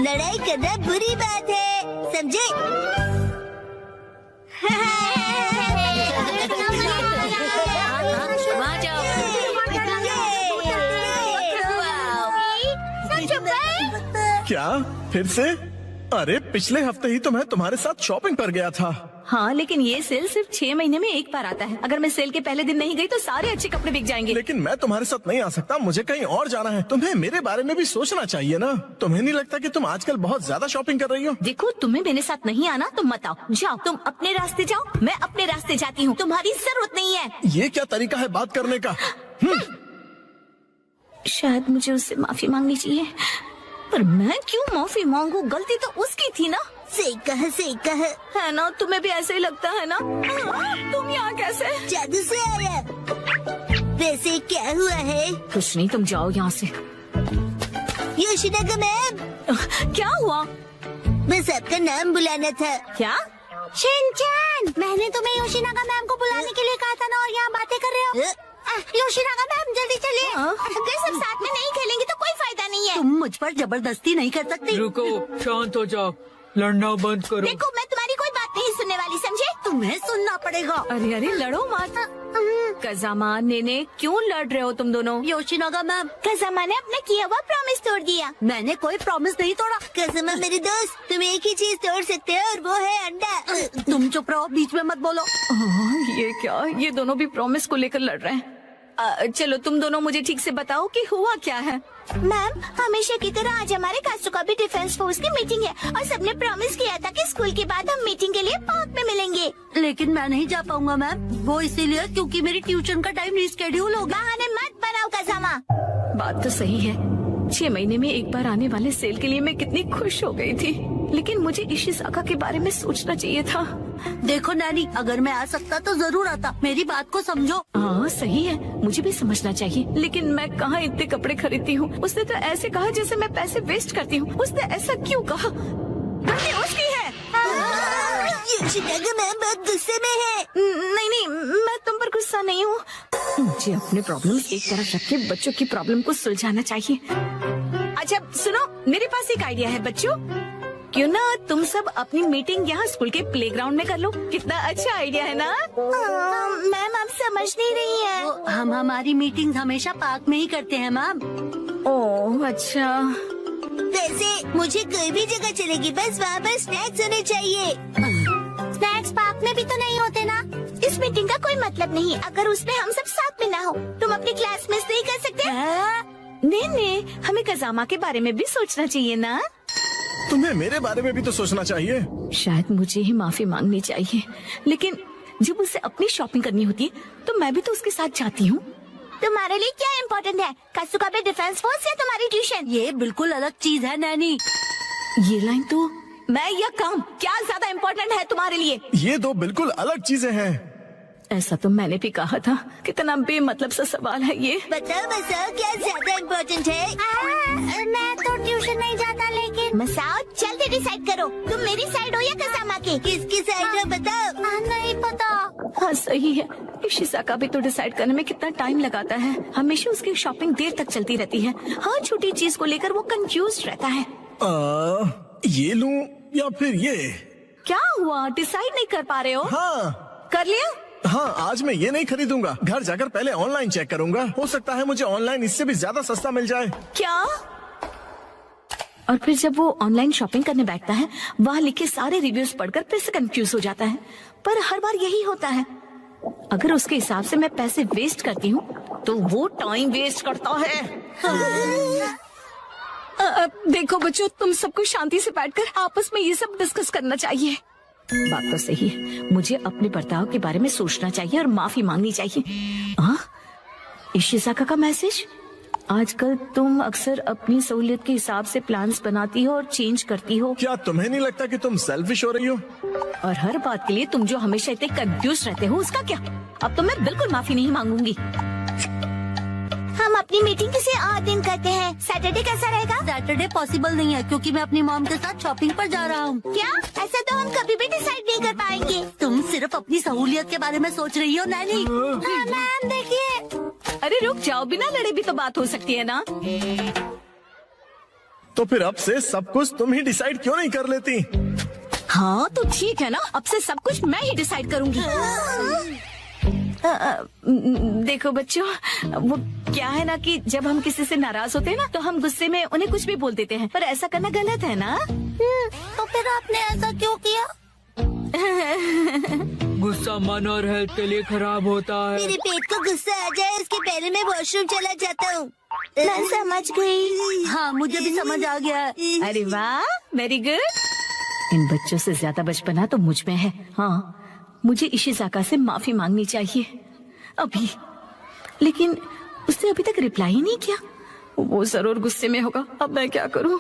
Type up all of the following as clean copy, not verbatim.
लड़ाई करना बुरी बात है, समझे? वहाँ जाओ। क्या फिर से? अरे पिछले हफ्ते ही तो मैं तुम्हारे साथ शॉपिंग पर गया था। हाँ, लेकिन ये सेल सिर्फ 6 महीने में एक बार आता है। अगर मैं सेल के पहले दिन नहीं गई तो सारे अच्छे कपड़े बिक जाएंगे। लेकिन मैं तुम्हारे साथ नहीं आ सकता, मुझे कहीं और जाना है। तुम्हें मेरे बारे में भी सोचना चाहिए ना। तुम्हें नहीं लगता कि तुम आजकल बहुत ज्यादा शॉपिंग कर रही हो? देखो, तुम्हें मेरे साथ नहीं आना तो मत आओ। जाओ, तुम अपने रास्ते जाओ, मैं अपने रास्ते जाती हूँ। तुम्हारी जरूरत नहीं है। ये क्या तरीका है बात करने का? शायद मुझे उससे माफी मांगनी चाहिए, पर मैं क्यों माफी मांगू? गलती तो उसकी थी ना। सही कहा है ना? तुम्हें भी ऐसे ही लगता है ना? तुम यहाँ कैसे? जादू से आया। वैसे क्या हुआ है? कुछ नहीं, तुम जाओ यहाँ से। योशिनागा मैम, क्या हुआ? बस आपका नाम बुलाना था। क्या? शिनचैन, मैंने तुम्हें योशिनागा मैम को बुलाने के लिए कहा था ना, और यहाँ बातें कर रहे हो। योशिनागा मैम जल्दी चलिए। अगर सब साथ में नहीं खेलेंगे तो कोई फायदा नहीं है। तुम मुझ पर जबरदस्ती नहीं कर सकती। रुको, शांत हो जाओ, लड़ना बंद करो। देखो, मैं तुम्हारी कोई बात नहीं सुनने वाली, समझे? तुम्हें सुनना पड़ेगा। अरे अरे, लड़ो मत। कज़ामा, नेने, क्यों लड़ रहे हो तुम दोनों? योशिनागा मैम, कज़ामा ने अपना किया हुआ प्रॉमिस तोड़ दिया। मैंने कोई प्रॉमिस नहीं तोड़ा। कज़ामा मेरे दोस्त, तुम एक ही चीज तोड़ सकते हो और वो है अंडा। तुम चुप रहो, बीच में मत बोलो। ये क्या? ये दोनों भी प्रॉमिस को लेकर लड़ रहे हैं। चलो, तुम दोनों मुझे ठीक से बताओ कि हुआ क्या है। मैम, हमेशा की तरह आज हमारे कास्टोका भी डिफेंस फोर्स की मीटिंग है और सबने प्रॉमिस किया था कि स्कूल के बाद हम मीटिंग के लिए पार्क में मिलेंगे। लेकिन मैं नहीं जा पाऊंगा मैम, वो इसीलिए क्योंकि मेरी ट्यूशन का टाइम रिस्केड्यूल हो गया। बहाने मत बनाओ कज़ामा। बात तो सही है, 6 महीने में एक बार आने वाले सेल के लिए मैं कितनी खुश हो गई थी, लेकिन मुझे इशिज़ाका के बारे में सोचना चाहिए था। देखो नैनी, अगर मैं आ सकता तो जरूर आता। मेरी बात को समझो। हाँ सही है, मुझे भी समझना चाहिए, लेकिन मैं कहाँ इतने कपड़े खरीदती हूँ। उसने तो ऐसे कहा जैसे मैं पैसे वेस्ट करती हूँ। उसने ऐसा क्यों कहा? गलती उसकी है। योशिनागा मैम बहुत गुस्से में है। नहीं नहीं, मैं तुम पर गुस्सा नहीं हूँ। मुझे अपने प्रॉब्लम एक तरफ रख के बच्चों की प्रॉब्लम को सुलझाना चाहिए। अच्छा सुनो, मेरे पास एक आइडिया है बच्चों। क्यों ना तुम सब अपनी मीटिंग यहाँ स्कूल के प्लेग्राउंड में कर लो? कितना अच्छा आइडिया है ना? मैम, आप समझ नहीं रही है। हम हमारी मीटिंग हमेशा पार्क में ही करते हैं मैम। ओह अच्छा। वैसे मुझे कोई भी जगह चलेगी, बस वहाँ पर स्नैक्स होने चाहिए। स्नैक्स पार्क में भी तो नहीं होते ना? इस मीटिंग का कोई मतलब नहीं अगर उसमें हम सब साथ में ना हो। तुम अपनी क्लास मिस नहीं कर सकते? नहीं, हमें कज़ामा के बारे में भी सोचना चाहिए ना। तुम्हें मेरे बारे में भी तो सोचना चाहिए। शायद मुझे ही माफी मांगनी चाहिए, लेकिन जब उसे अपनी शॉपिंग करनी होती है तो मैं भी तो उसके साथ जाती हूँ। तुम्हारे लिए क्या इम्पोर्टेंट है, कास्टोका पे डिफेंस फोर्स या तुम्हारी ट्यूशन? ये बिल्कुल अलग चीज है नैनी। ये लाइन तो मैं या काम क्या ज्यादा इम्पोर्टेंट है तुम्हारे लिए? ये दो बिल्कुल अलग चीजें हैं। ऐसा तो मैंने भी कहा था। कितना बेमतलब सा सवाल है ये। बताओ मसाओ, क्या ज्यादा इम्पोर्टेंट है? मैं तो ट्यूशन नहीं जाता, लेकिन मसाओ जल्दी डिसाइड करो, तुम मेरी साइड हो या कज़ामा की? किसकी साइड हो बताओ। नहीं पता। हाँ सही है, इशिज़ाका भी तो डिसाइड करने में कितना टाइम लगाता है। हमेशा उसकी शॉपिंग देर तक चलती रहती है। हर छोटी चीज को लेकर वो कंफ्यूज रहता है। ये लूं या फिर ये? क्या हुआ, डिसाइड नहीं कर पा रहे हो? हाँ कर लिया? हाँ, आज मैं ये नहीं खरीदूंगा। घर जाकर पहले ऑनलाइन चेक करूंगा। हो सकता है मुझे ऑनलाइन इससे भी ज्यादा सस्ता मिल जाए। क्या? और फिर जब वो ऑनलाइन शॉपिंग करने बैठता है, वहाँ लिखे सारे रिव्यूज पढ़कर फिर से कंफ्यूज हो जाता है। पर हर बार यही होता है। अगर उसके हिसाब से मैं पैसे वेस्ट करती हूँ तो वो टाइम वेस्ट करता है। देखो बच्चों, तुम सबको शांति से बैठकर आपस में ये सब डिस्कस करना चाहिए। बात तो सही है, मुझे अपने बर्ताव के बारे में सोचना चाहिए और माफी मांगनी चाहिए। इशिज़ाका का मैसेज। आजकल तुम अक्सर अपनी सहूलियत के हिसाब से प्लान्स बनाती हो और चेंज करती हो। क्या तुम्हें नहीं लगता कि तुम सेल्फिश हो रही हो? और हर बात के लिए तुम जो हमेशा इतने कंफ्यूज रहते हो, उसका क्या? अब तो मैं बिल्कुल माफी नहीं मांगूंगी। हम अपनी मीटिंग किसी और दिन करते हैं। सैटरडे कैसा रहेगा? सैटरडे पॉसिबल नहीं है क्योंकि मैं अपनी मॉम के साथ शॉपिंग पर जा रहा हूँ। क्या? ऐसा तो हम कभी भी डिसाइड नहीं कर पाएंगे। तुम सिर्फ अपनी सहूलियत के बारे में सोच रही हो नैनी। मैम देखिए। अरे रुक जाओ, बिना लड़े भी तो बात हो सकती है ना। तो फिर अब से सब कुछ तुम ही डिसाइड क्यों नहीं कर लेती? हाँ तो ठीक है ना, अब से सब कुछ मैं ही डिसाइड करूंगी। देखो बच्चों, वो क्या है ना कि जब हम किसी से नाराज होते हैं ना तो हम गुस्से में उन्हें कुछ भी बोल देते हैं, पर ऐसा करना गलत है ना। तो फिर आपने ऐसा क्यों किया? गुस्सा मन और हेल्थ के लिए खराब होता है। मेरे पेट को गुस्सा आ जाए इसके पहले मैं वॉशरूम चला जाता हूँ। मैं समझ गई। हाँ मुझे भी समझ आ गया। अरे वाह, वेरी गुड। इन बच्चों से ज्यादा बचपना तो मुझ में है। हाँ, मुझे इशिज़ाका से माफी मांगनी चाहिए अभी, लेकिन उसने अभी तक रिप्लाई ही नहीं किया। वो जरूर गुस्से में होगा। अब मैं क्या करूं?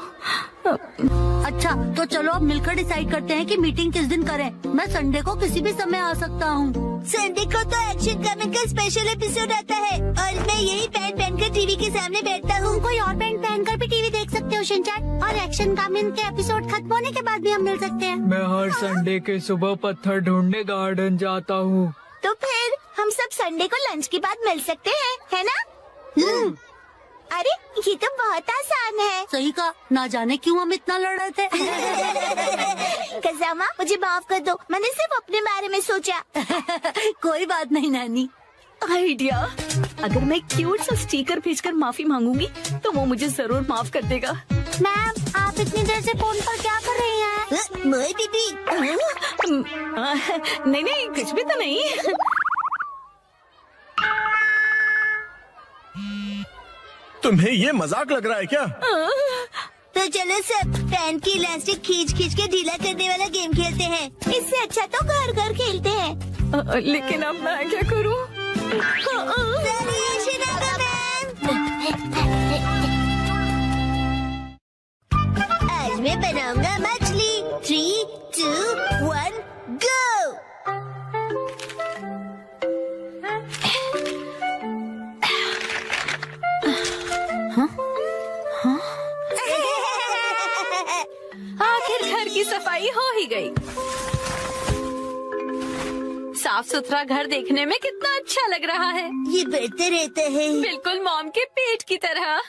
अच्छा तो चलो अब मिलकर डिसाइड करते हैं कि मीटिंग किस दिन करें। मैं संडे को किसी भी समय आ सकता हूँ। संडे को तो एक्शन कमिंग का स्पेशल एपिसोड आता है और मैं यही पैंट पहनकर टीवी के सामने बैठता हूँ। कोई और पैंट पहनकर भी टीवी देख सकते हो शिनचैन, और एक्शन कमिंग के एपिसोड खत्म होने के बाद भी हम मिल सकते हैं। मैं हर संडे के सुबह पत्थर ढूंढने गार्डन जाता हूँ। तो फिर हम सब संडे को लंच के बाद मिल सकते हैं, है ना? अरे ये तो बहुत आसान है। सही कहा, ना जाने क्यों हम इतना लड़ रहे थे। कज़ामा मुझे माफ कर दो, मैंने सिर्फ अपने बारे में सोचा। कोई बात नहीं नानी। आइडिया, अगर मैं क्यूट सा स्टिकर भेजकर माफी मांगूंगी तो वो मुझे जरूर माफ कर देगा। मैम आप इतनी देर से फोन पर क्या कर रही हैं? मोई दीदी। नहीं नहीं, कुछ भी तो नहीं। तुम्हें ये मजाक लग रहा है क्या? तो चलो सब फैन की इलास्टिक खींच खींच के ढीला करने वाला गेम खेलते हैं। इससे अच्छा तो घर घर खेलते हैं। लेकिन अब मैं क्या करूं? आज मैं बनाऊंगा मछली। 3, 2, 1 गो। आखिर घर की सफाई हो ही गई। साफ सुथरा घर देखने में कितना अच्छा लग रहा है। ये बढ़ते रहता है। बिल्कुल मॉम के पेट की तरह।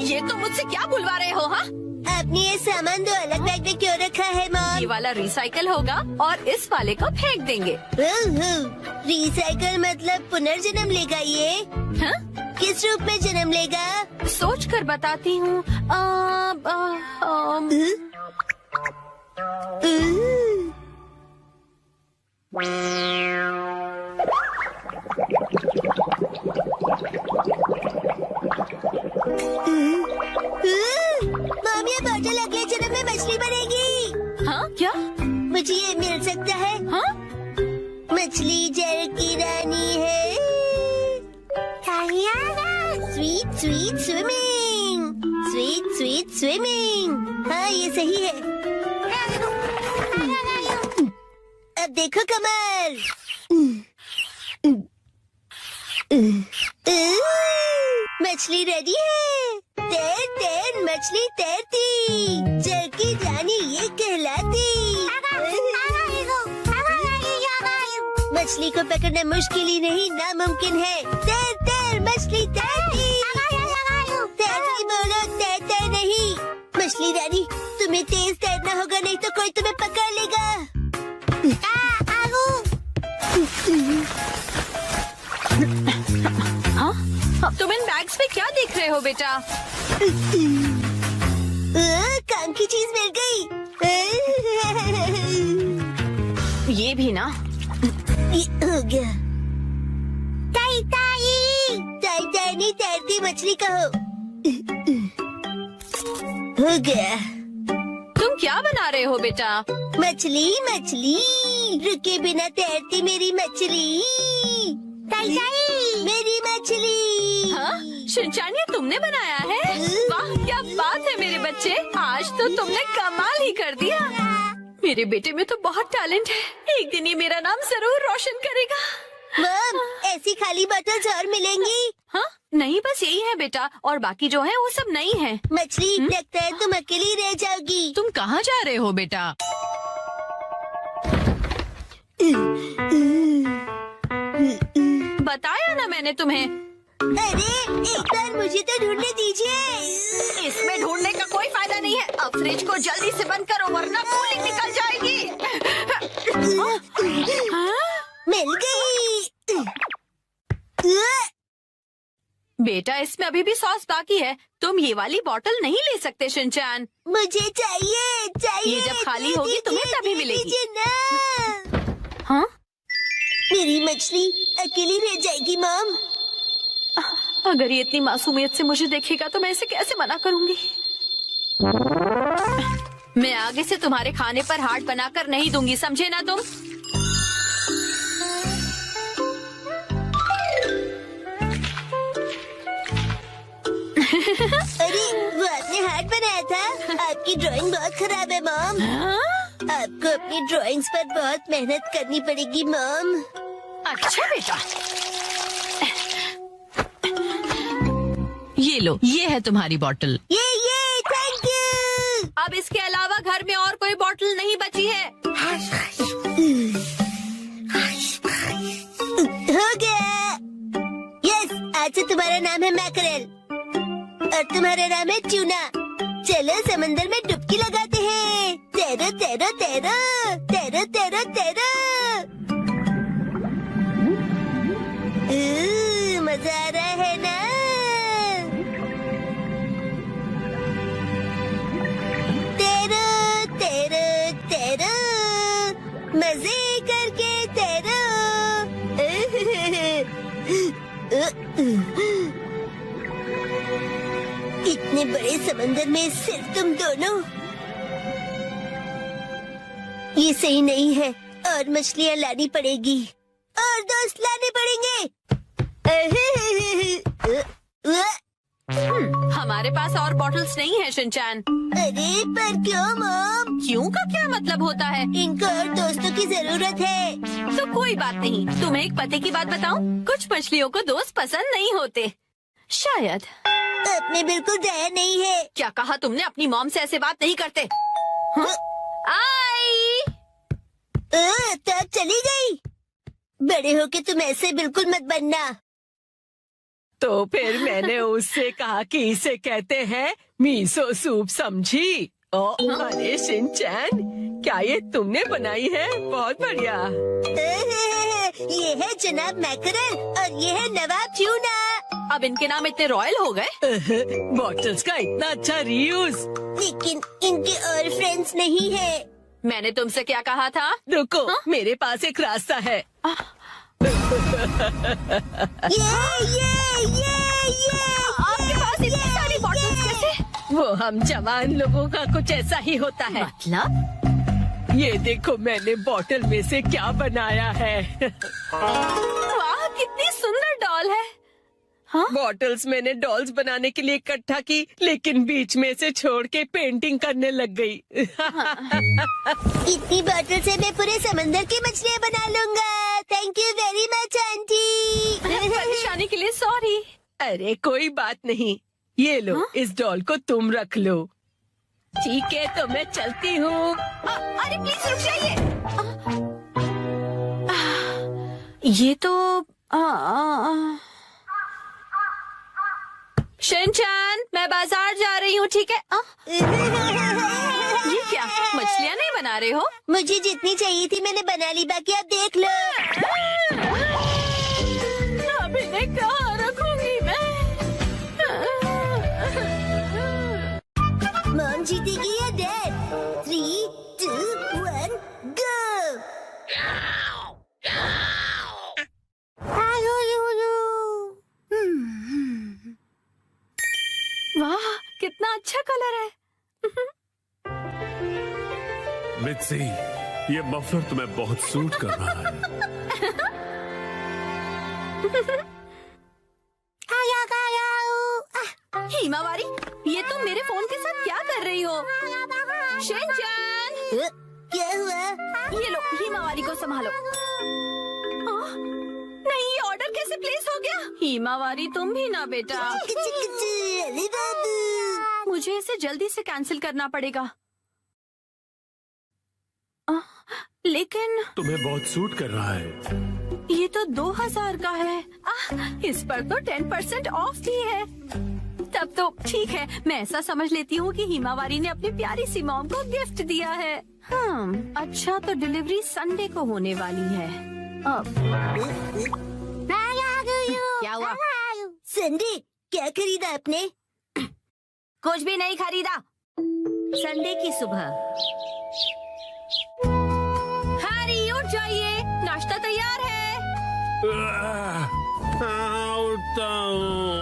ये तो मुझसे क्या बुलवा रहे हो? हाँ, आपने ये सामान दो अलग बैग में क्यों रखा है मॉम? ये वाला रिसाइकल होगा और इस वाले को फेंक देंगे। रिसाइकल मतलब पुनर्जन्म लेगा ये? हाँ? किस रूप में जन्म लेगा? सोच कर बताती हूँ। मॉम ये बॉटल अगले जन्म में मछली बनेगी। हाँ क्या? मुझे ये मिल सकता है? हाँ? मछली जल की रानी है। Sweet sweet swimming, sweet sweet swimming. हाँ ये सही है। अब देखो कमल। मछली रेडी है। तैर तैर मछली तैरती, जल की रानी ये कहलाती। मछली को पकड़ना मुश्किल ही नहीं नामुमकिन है। तैर तैर मछली तैरती। तैरती बोलो तैरते नहीं। मछली रानी तुम्हें तेज तैरना होगा, नहीं तो कोई तुम्हें पकड़ लेगा। हाँ? तुम इन बैग्स पे क्या देख रहे हो बेटा? काम की चीज मिल गई। ये भी ना। ये हो गया। ताई ताई ताई ताई नहीं तैरती मछली कहो। हो गया। तुम क्या बना रहे हो बेटा? मछली मछली रुके बिना तैरती मेरी मछली। ताई ताई मेरी मछली। हाँ? शिनचैन ये तुमने बनाया है? वाह क्या बात है मेरे बच्चे, आज तो तुमने कमाल ही कर दिया। मेरे बेटे में तो बहुत टैलेंट है, एक दिन ये मेरा नाम जरूर रोशन करेगा। मॉम ऐसी खाली बॉटल्स और मिलेंगी? हाँ? नहीं बस यही है बेटा, और बाकी जो है वो सब नहीं है। मछली लगता है तुम अकेली रह जाओगी। तुम कहाँ जा रहे हो बेटा? बताया ना मैंने तुम्हें। अरे एक बार मुझे तो ढूंढने दीजिए। इसमें ढूंढने का कोई फायदा नहीं है। अब फ्रिज को जल्दी से बंद करो वरना कूलिंग निकल जाएगी। मिल गई। बेटा इसमें अभी भी सॉस बाकी है। तुम ये वाली बोतल नहीं ले सकते शिनचैन। मुझे चाहिए चाहिए। ये जब खाली होगी तुम्हें तभी मिलेगी। दीजिए ना। हाँ मेरी मछली अकेली रह जाएगी मॉम। अगर ये इतनी मासूमियत से मुझे देखेगा तो मैं इसे कैसे मना करूंगी। मैं आगे से तुम्हारे खाने पर हार्ट बनाकर नहीं दूंगी, समझे ना तुम। अरे वो आपने हार्ट बनाया था। आपकी ड्राइंग बहुत खराब है मॉम। आपको अपनी ड्राइंग्स पर बहुत मेहनत करनी पड़ेगी मॉम। अच्छा बेटा, ये लो, ये है तुम्हारी बोतल। ये थैंक यू। अब इसके अलावा घर में और कोई बोतल नहीं बची है। हो गया। यस, आज से तुम्हारा नाम है मैकरेल और तुम्हारा नाम है ट्यूना। चलो समंदर में डुबकी लगाते हैं। तैरो तैरो तैरो तैरो तैरो तैरो। मजा आ रहा है ना। तैरो तैरो तैरो मजे करके तैरो। इतने बड़े समंदर में सिर्फ तुम दोनों। ये सही नहीं है और मछलियाँ लानी पड़ेगी और दोस्त लाने पड़ेंगे। हमारे पास और बॉटल्स नहीं है शिनचैन। अरे पर क्यों मॉम? क्यों का क्या मतलब होता है? इनको और दोस्तों की जरूरत है। तो कोई बात नहीं। तुम्हें एक पते की बात बताऊं? कुछ मछलियों को दोस्त पसंद नहीं होते शायद। आपने बिल्कुल डरा नहीं है। क्या कहा तुमने? अपनी मॉम से ऐसे बात नहीं करते। आई तो अब चली गई। बड़े होके तुम ऐसे बिल्कुल मत बनना। तो फिर मैंने उससे कहा कि इसे कहते हैं मीसो सूप, समझी? अरे शिनचैन, क्या ये तुमने बनाई है? बहुत बढ़िया। ये है जनाब मैकरेल और ये है नवाब ट्यूना। अब इनके नाम इतने रॉयल हो गए। बॉटल्स का इतना अच्छा रीयूज। लेकिन इनके और फ्रेंड्स नहीं है। मैंने तुमसे क्या कहा था? रुको, मेरे पास एक रास्ता है। आपके पास इतनी सारी बॉटल्स कैसे? वो हम जवान लोगों का कुछ ऐसा ही होता है। मतलब? ये देखो मैंने बोतल में से क्या बनाया है। वाह, कितनी सुंदर डॉल है। हाँ? बॉटल्स मैंने डॉल्स बनाने के लिए इकट्ठा की, लेकिन बीच में से छोड़ के पेंटिंग करने लग गई। इतनी बॉटल से मैं पूरे समंदर की मछलियाँ बना लूंगा। Thank you very much aunty. परेशानी के लिए सॉरी। अरे कोई बात नहीं, ये लो। हाँ? इस डॉल को तुम रख लो। ठीक है, तो मैं चलती हूँ। अरे प्लीज रुक जाइए। ये तो शिनचैन, मैं बाजार जा रही हूँ, ठीक है? ये क्या, मछलियाँ नहीं बना रहे हो? मुझे जितनी चाहिए थी मैंने बना ली, बाकी आप देख लो। अब इन्हें कहाँ रखूंगी मैं? मॉम जीतेगी या डैड? 3, 2, 1, गो। वाह, कितना अच्छा कलर है। मित्सी, ये मफलर तुम्हें बहुत सूट कर रहा है। हिमावारी, ये तुम मेरे फोन के साथ क्या कर रही हो? शिनचैन, क्या हुआ? ये लो, हिमावारी को संभालो। नहीं, ये ऑर्डर कैसे प्लेस हो गया? हिमावारी, तुम भी ना बेटा। अरे बाबू। मुझे इसे जल्दी से कैंसिल करना पड़ेगा। लेकिन तुम्हें बहुत सूट कर रहा है। ये तो 2000 का है। इस पर तो 10% ऑफ भी है। तब तो ठीक है, मैं ऐसा समझ लेती हूँ कि हिमावारी ने अपनी प्यारी सी मॉम को गिफ्ट दिया है। अच्छा, तो डिलीवरी संडे को होने वाली है। क्या हुआ? संडे क्या खरीदा आपने? कुछ भी नहीं खरीदा। संडे की सुबह। हैरी उठ जाइए, नाश्ता तैयार है। उठता हूँ।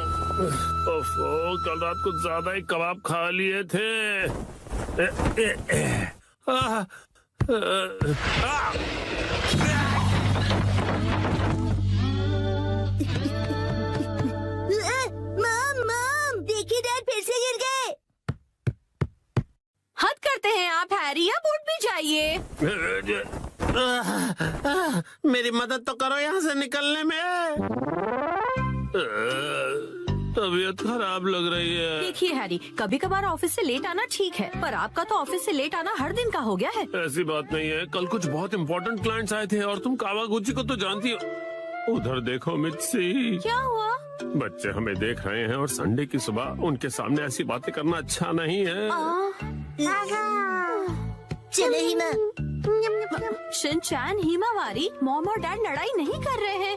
ओफो, कल रात को ज्यादा ही कबाब खा लिए थे। मॉम, देखिए डैड फिर से गिर गए। हद करते हैं आप हैरी, अब उठ भी जाइए। मेरी मदद तो करो यहाँ से निकलने में। तबीयत खराब लग रही है। देखिए हैरी, कभी कभार ऑफिस से लेट आना ठीक है, पर आपका तो ऑफिस से लेट आना हर दिन का हो गया है। ऐसी बात नहीं है, कल कुछ बहुत इम्पोर्टेंट क्लाइंट्स आए थे और तुम कावागुची को तो जानती हो। उधर देखो मित्सी, क्या हुआ? बच्चे हमें देख रहे हैं और संडे की सुबह उनके सामने ऐसी बातें करना अच्छा नहीं है। चलो हिमा। शिनचैन, हिमावारी, मॉम और डैड लड़ाई नहीं कर रहे हैं।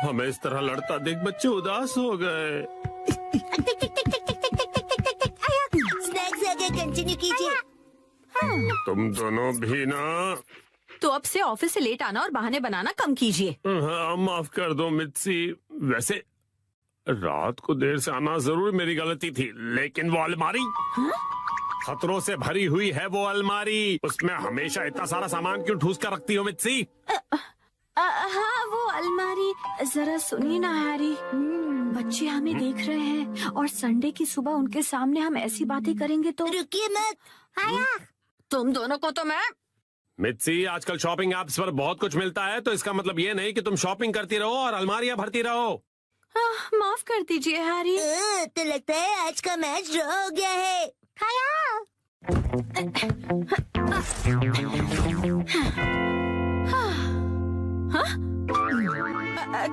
हमें इस तरह लड़ता देख बच्चे उदास हो गए। स्नैक्स आगे कंटिन्यू कीजिए। तुम दोनों भी ना। तो अब से ऑफिस से लेट आना और बहाने बनाना कम कीजिए। हाँ, माफ कर दो मित्सी। वैसे रात को देर से आना जरूर मेरी गलती थी, लेकिन वो अलमारी खतरों से भरी हुई है। वो अलमारी, उसमें हमेशा इतना सारा सामान क्यों ठूस कर रखती हो मित्सी? हाँ, वो अलमारी। जरा सुनिए ना हैरी, बच्चे हमें देख रहे हैं और संडे की सुबह उनके सामने हम ऐसी बातें करेंगे तो। रुकिए मत। तुम दोनों को तो मैं। मित्सी, आजकल शॉपिंग ऐप्स पर बहुत कुछ मिलता है, तो इसका मतलब ये नहीं कि तुम शॉपिंग करती रहो और अलमारियां भरती रहो। माफ कर दीजिए हैरी। तो लगता है आज का मैच ड्रॉ हो गया है।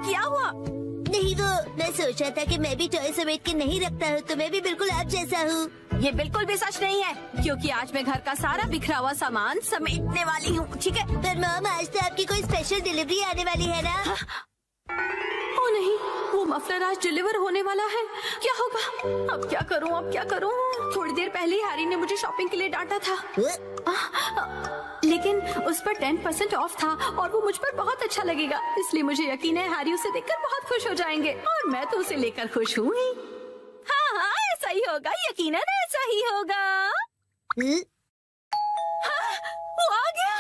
क्या हुआ? नहीं, वो मैं सोच रहा था कि मैं भी टॉय समेट के नहीं रखता हूँ, तो मैं भी बिल्कुल आप जैसा हूँ। ये बिल्कुल भी सच नहीं है, क्योंकि आज मैं घर का सारा बिखरा हुआ सामान समेटने वाली हूँ। ठीक है? पर मॉम, आज तो आपकी कोई स्पेशल डिलीवरी आने वाली है ना? ओ नहीं, वो मफलर आज डिलीवर होने वाला है। क्या होगा? अब क्या करूँ, अब क्या करूँ? थोड़ी देर पहले हैरी ने मुझे शॉपिंग के लिए डांटा था, लेकिन उस पर 10% ऑफ था और वो मुझ पर बहुत अच्छा लगेगा। इसलिए मुझे यकीन है हैरी उसे देखकर बहुत खुश हो जाएंगे और मैं तो उसे लेकर खुश हूँ ही। हाँ हाँ, ऐसा ही होगा, यकीनन ऐसा ही होगा। हाँ, वो आ गया।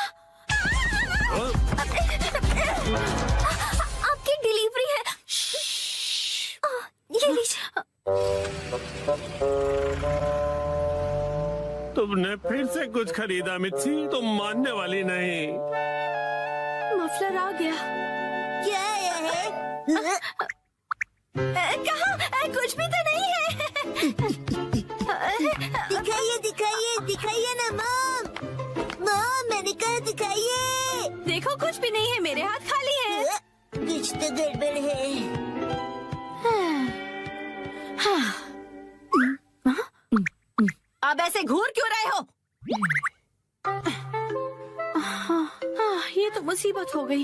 आपकी डिलीवरी है। ये लीजिए। तुमने फिर से कुछ खरीदा मित्सी, तुम मानने वाली नहीं। मफलर आ गया। क्या आया है? कहाँ? कुछ भी तो नहीं है। दिखाइए दिखाइए दिखाइए ना मॉम। मॉम, मैंने कहा दिखाइए। देखो, कुछ भी नहीं है, मेरे हाथ खाली है। कुछ तो गड़बड़ है। अब ऐसे घूर क्यों रहे हो? ये तो मुसीबत हो गई।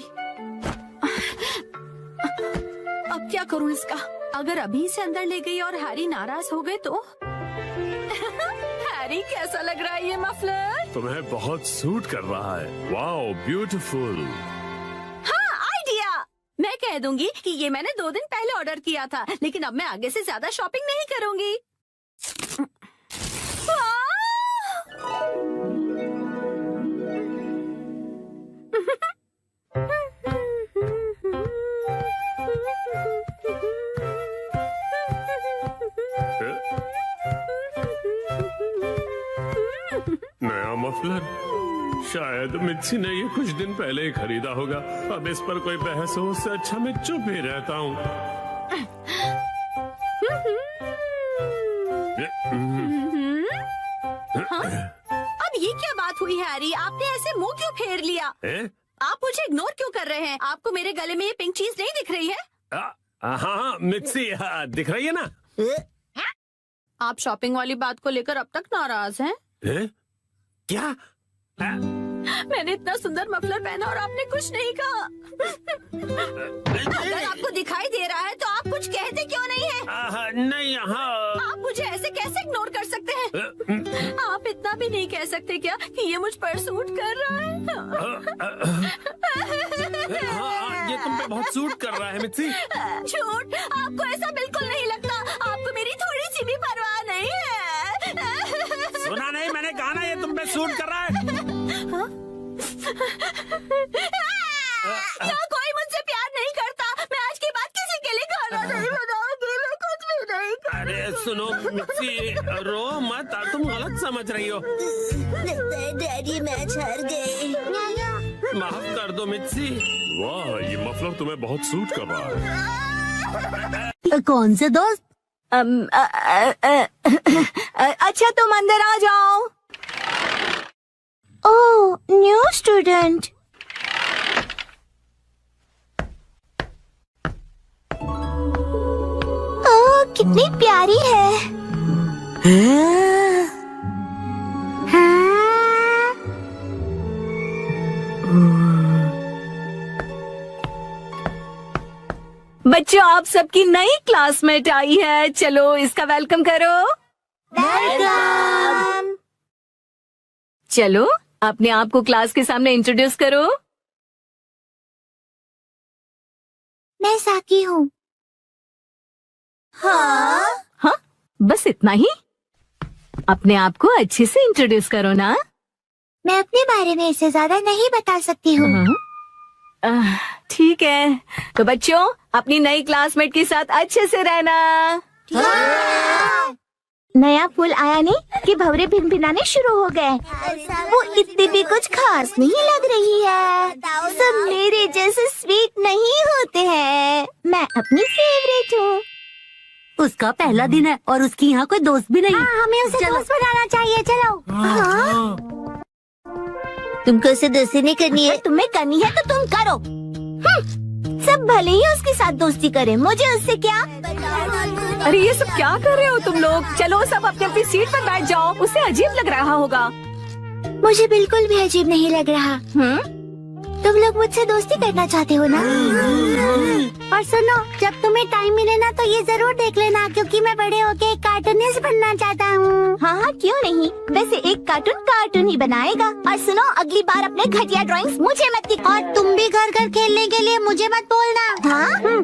अब क्या करूं इसका? अगर अभी से अंदर ले गई और हैरी नाराज हो गए तो? हैरी, कैसा लग रहा है ये मफलर? तुम्हें बहुत सूट कर रहा है। Wow, beautiful. हाँ, आइडिया। मैं कह दूंगी कि ये मैंने 2 दिन पहले ऑर्डर किया था, लेकिन अब मैं आगे से ज्यादा शॉपिंग नहीं करूंगी। नया मफलर? शायद मित्सी ने ये कुछ दिन पहले ही खरीदा होगा। अब इस पर कोई बहस हो, उससे अच्छा मैं चुप ही रहता हूँ। अब ये क्या बात हुई हैरी? आपने ऐसे मुंह क्यों फेर लिया? आप मुझे इग्नोर क्यों कर रहे हैं? आपको मेरे गले में ये पिंक चीज नहीं दिख रही है? हाँ मित्सी, दिख रही है ना? आप शॉपिंग वाली बात को लेकर अब तक नाराज हैं? क्या? मैंने इतना सुंदर मफलर पहना और आपने कुछ नहीं कहा। अगर आपको दिखाई दे रहा है तो आप कुछ कहते क्यों नहीं है? नहीं, हाँ। आप मुझे ऐसे कैसे इग्नोर कर सकते हैं? आप इतना भी नहीं कह सकते क्या कि ये मुझ पर सूट कर रहा है? ये तुम पे बहुत सूट कर रहा है मित्सी। झूठ, आपको ऐसा बिल्कुल नहीं लगता। आपको मेरी थोड़ी सी भी परवाह नहीं है। सुना नहीं, मैंने कहा ना ये तुम पे सूट कर रहा है। क्या कोई मुझसे प्यार नहीं करता? मैं आज के बाद किसी के लिए खाना नहीं बनाऊंगी, मैं कुछ भी नहीं करूंगी। अरे सुनो मित्सी, रो मत, तुम गलत समझ रही हो। लगता है डैडी मैच हार गए। माफ कर दो मित्सी। वाह, ये मफलर तुम्हें बहुत सूट कर रहा है। कौन से दोस्त? अच्छा तुम अंदर आ जाओ। ओह, न्यू स्टूडेंट। ओह, कितनी प्यारी है। बच्चों, आप सबकी नई क्लासमेट आई है। चलो इसका वेलकम करो। वेलकम। चलो अपने आप को क्लास के सामने इंट्रोड्यूस करो। मैं साकी हूँ। हाँ, बस इतना ही? अपने आप को अच्छे से इंट्रोड्यूस करो ना। मैं अपने बारे में इससे ज्यादा नहीं बता सकती हूँ। ठीक है, तो बच्चों अपनी नई क्लासमेट के साथ अच्छे से रहना। नया फूल आया नहीं कि भंवरे भिनभिनाने शुरू हो गए। वो इतनी भी कुछ खास नहीं लग रही है। सब मेरे जैसे स्वीट नहीं होते हैं। मैं अपनी फेवरेट हूँ। उसका पहला दिन है और उसकी यहाँ कोई दोस्त भी नहीं। हमें उसे दोस्त बनाना चाहिए। चलो। तुमको उसे दोस्ती नहीं करनी है? तुम्हें करनी है तो तुम करो। सब भले ही उसके साथ दोस्ती करें, मुझे उससे क्या? अरे ये सब क्या कर रहे हो तुम लोग? चलो सब अपनी अपनी सीट पर बैठ जाओ। उसे अजीब लग रहा होगा। मुझे बिल्कुल भी अजीब नहीं लग रहा। तुम लोग मुझसे दोस्ती करना चाहते हो ना? और सुनो, जब तुम्हें टाइम मिले ना तो ये जरूर देख लेना, क्योंकि मैं बड़े होके एक कार्टूनिस्ट बनना चाहता हूँ। हाँ, क्यों नहीं। वैसे एक कार्टून ही बनाएगा। और सुनो, अगली बार अपने घटिया ड्राइंग्स मुझे मत दिखाओ। और तुम भी घर खेलने के लिए मुझे मत बोलना। हाँ?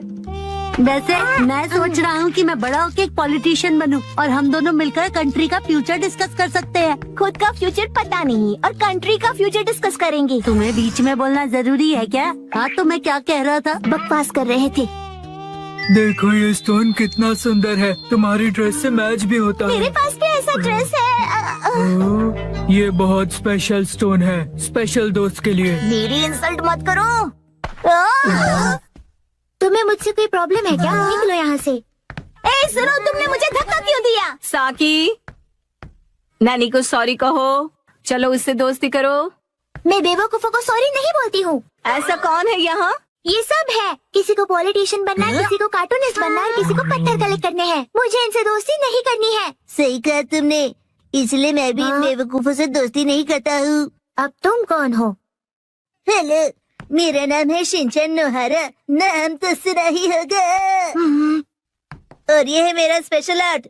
वैसे मैं सोच रहा हूँ कि मैं बड़ा होके एक पॉलिटिशियन बनूं और हम दोनों मिलकर कंट्री का फ्यूचर डिस्कस कर सकते हैं। खुद का फ्यूचर पता नहीं और कंट्री का फ्यूचर डिस्कस करेंगे। तुम्हें बीच में बोलना जरूरी है क्या? हाँ, तो मैं क्या कह रहा था? बकवास कर रहे थे। देखो ये स्टोन कितना सुंदर है, तुम्हारी ड्रेस से मैच भी होता है। मेरे पास भी ऐसा ड्रेस है। ये बहुत स्पेशल स्टोन है, स्पेशल दोस्त के लिए। मेरी इंसल्ट मत करो। तुम्हें मुझसे कोई प्रॉब्लम है क्या? निकलो यहाँ से। ए सुनो, तुमने मुझे धक्का क्यों दिया? साकी, नानी को सॉरी कहो। चलो उससे दोस्ती करो। मैं बेवकूफों को सॉरी नहीं बोलती हूँ। ऐसा कौन है यहाँ? ये सब है। किसी को पॉलिटिशियन बनना है, किसी को कार्टूनिस्ट बनना है, किसी को पत्थर कलेक्ट करने हैं। मुझे इनसे दोस्ती नहीं करनी है। सही कहा तुमने, इसलिए मैं भी बेवकूफों से दोस्ती नहीं करता हूँ। अब तुम कौन हो? हेलो, मेरा नाम है शिनचैन नोहारा। नाम तो सुना ही होगा। और ये है मेरा स्पेशल आर्ट।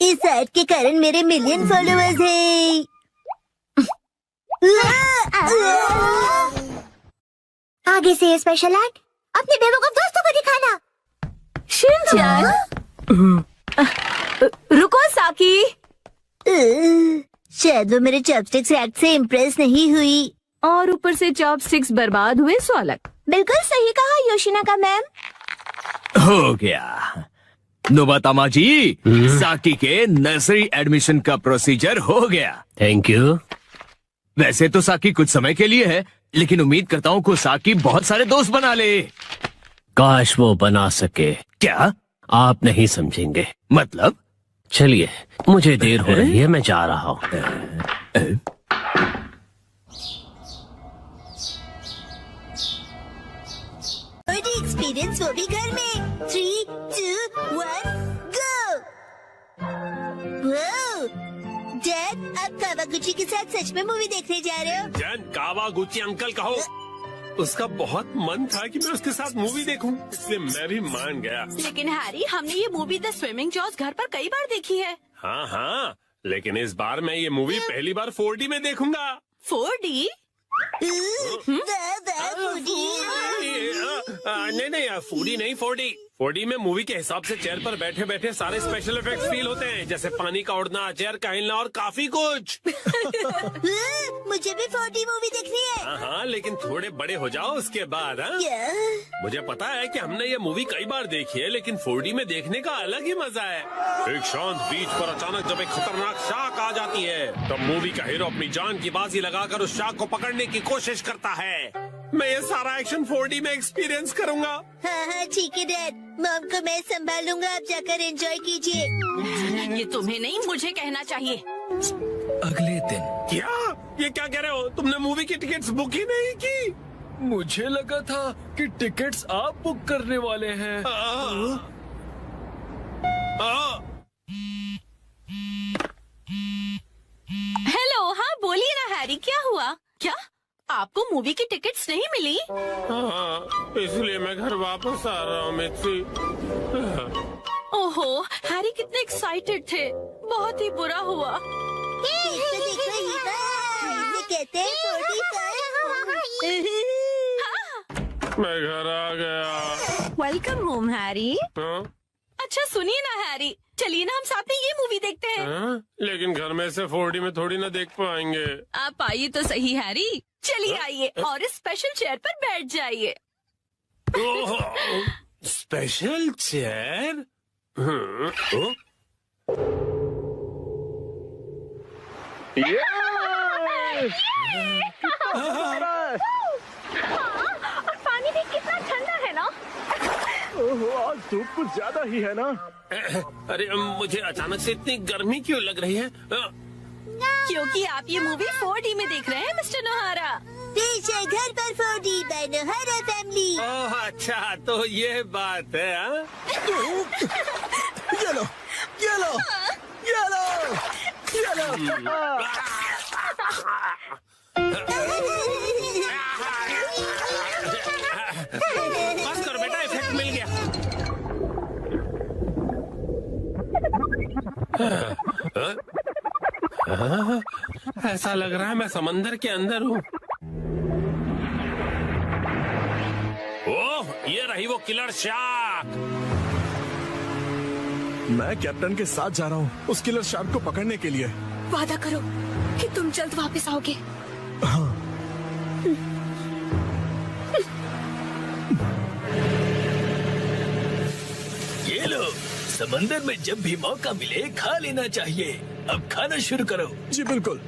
इस आर्ट के कारण मेरे मिलियन फॉलोअर्स हैं। आगे से ये स्पेशल आर्ट अपने बेवकूफ दोस्तों को दिखाना। शिनचैन, रुको साकी। शायद वो मेरे चॉपस्टिक्स एक्ट से इम्प्रेस नहीं हुई। और ऊपर से चॉपस्टिक्स बर्बाद हुए सो अलग। बिल्कुल सही कहा योशिनाका मैम। हो गया नोबातामा जी, साकी के नर्सरी एडमिशन का प्रोसीजर हो गया। Thank you. वैसे तो साकी कुछ समय के लिए है, लेकिन उम्मीद करता हूँ को साकी बहुत सारे दोस्त बना ले। काश वो बना सके। क्या? आप नहीं समझेंगे। मतलब? चलिए, मुझे देर हो रही है, मैं जा रहा हूँ। वो भी घर में। 3, 2, 1, गो। डैड, आप कावागुची के साथ सच में मूवी देखने जा रहे हो? जैन, कावागुची अंकल कहो। उसका बहुत मन था कि मैं उसके साथ मूवी देखूं, इसलिए मैं भी मान गया। लेकिन हैरी, हमने ये मूवी द स्विमिंग जॉस घर पर कई बार देखी है। हाँ हाँ, लेकिन इस बार मैं ये मूवी पहली बार 4D में देखूंगा। 4D? नहीं, 4D नहीं, 4D। 4D में मूवी के हिसाब से चेयर पर बैठे बैठे सारे स्पेशल इफेक्ट्स फील होते हैं, जैसे पानी का उड़ना, चेयर का हिलना और काफी कुछ। मुझे भी 4D मूवी देखनी है। हाँ, लेकिन थोड़े बड़े हो जाओ उसके बाद। हाँ, मुझे पता है कि हमने ये मूवी कई बार देखी है, लेकिन 4D में देखने का अलग ही मजा है। एक शांत बीच पर अचानक जब एक खतरनाक शार्क आ जाती है, तब मूवी का हीरो अपनी जान की बाजी लगाकर उस शार्क को पकड़ने की कोशिश करता है। मैं ये सारा एक्शन 4D में एक्सपीरियंस करूंगा। हाँ, ठीक है डैड। मॉम को मैं संभालूंगा, आप जाकर एंजॉय कीजिए। ये तुम्हें नहीं, मुझे कहना चाहिए। अगले दिन। क्या? ये क्या कह रहे हो? तुमने मूवी की टिकट्स बुक ही नहीं की? मुझे लगा था कि टिकट्स आप बुक करने वाले हैं। हेलो, हाँ बोलिए ना हैरी, क्या हुआ? क्या आपको मूवी की टिकट्स नहीं मिली? हाँ, इसलिए मैं घर वापस आ रहा हूँ मित्सी। ओहो, हैरी कितने एक्साइटेड थे। बहुत ही बुरा हुआ। कहते हैं 45। मैं घर आ गया। Welcome home Harry. हाँ? अच्छा सुनिए ना हैरी, चलिए ना हम साथ में ये मूवी देखते हैं। हाँ? लेकिन घर में से 4D में थोड़ी ना देख पाएंगे। आप आइए तो सही हैरी, चलिए आइए और इस स्पेशल चेयर पर बैठ जाइए। Special chair? और पानी भी कितना ठंडा है ना। ओहो, आज धूप कुछ ज्यादा ही है ना। अरे मुझे अचानक से इतनी गर्मी क्यों लग रही है? क्योंकि आप ये मूवी 4D में देख रहे हैं मिस्टर नोहारा। पीछे घर पर 4D बाय नोहारा फैमिली। ओह अच्छा, तो ये बात है। हाँ? ये लो, ये लो, ये लो, ये लो। बस करो बेटा, इफेक्ट मिल गया। ऐसा लग रहा है मैं समंदर के अंदर हूँ। ओह, ये रही वो किलर शार्क। मैं कैप्टन के साथ जा रहा हूँ उस किलर शार्क को पकड़ने के लिए। वादा करो कि तुम जल्द वापस आओगे। हाँ। ये लो, समंदर में जब भी मौका मिले खा लेना चाहिए। अब खाना शुरू करो। जी बिल्कुल।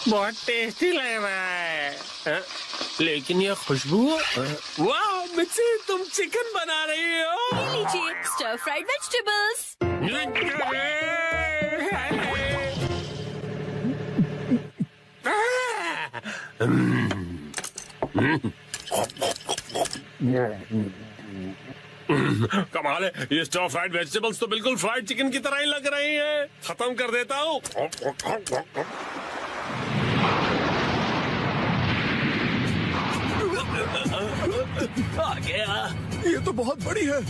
बहुत टेस्टी लग रहा है। हाँ? लेकिन ये खुशबू, वाह मिर्ची, तुम चिकन बना रही हो। ये लीजिए स्टर फ्राइड वेजिटेबल्स। कमाल है, ये स्टर फ्राइड वेजिटेबल्स तो बिल्कुल फ्राइड चिकन की तरह ही लग रही हैं। खत्म कर देता हूँ। आ गया। ये तो बहुत बड़ी है।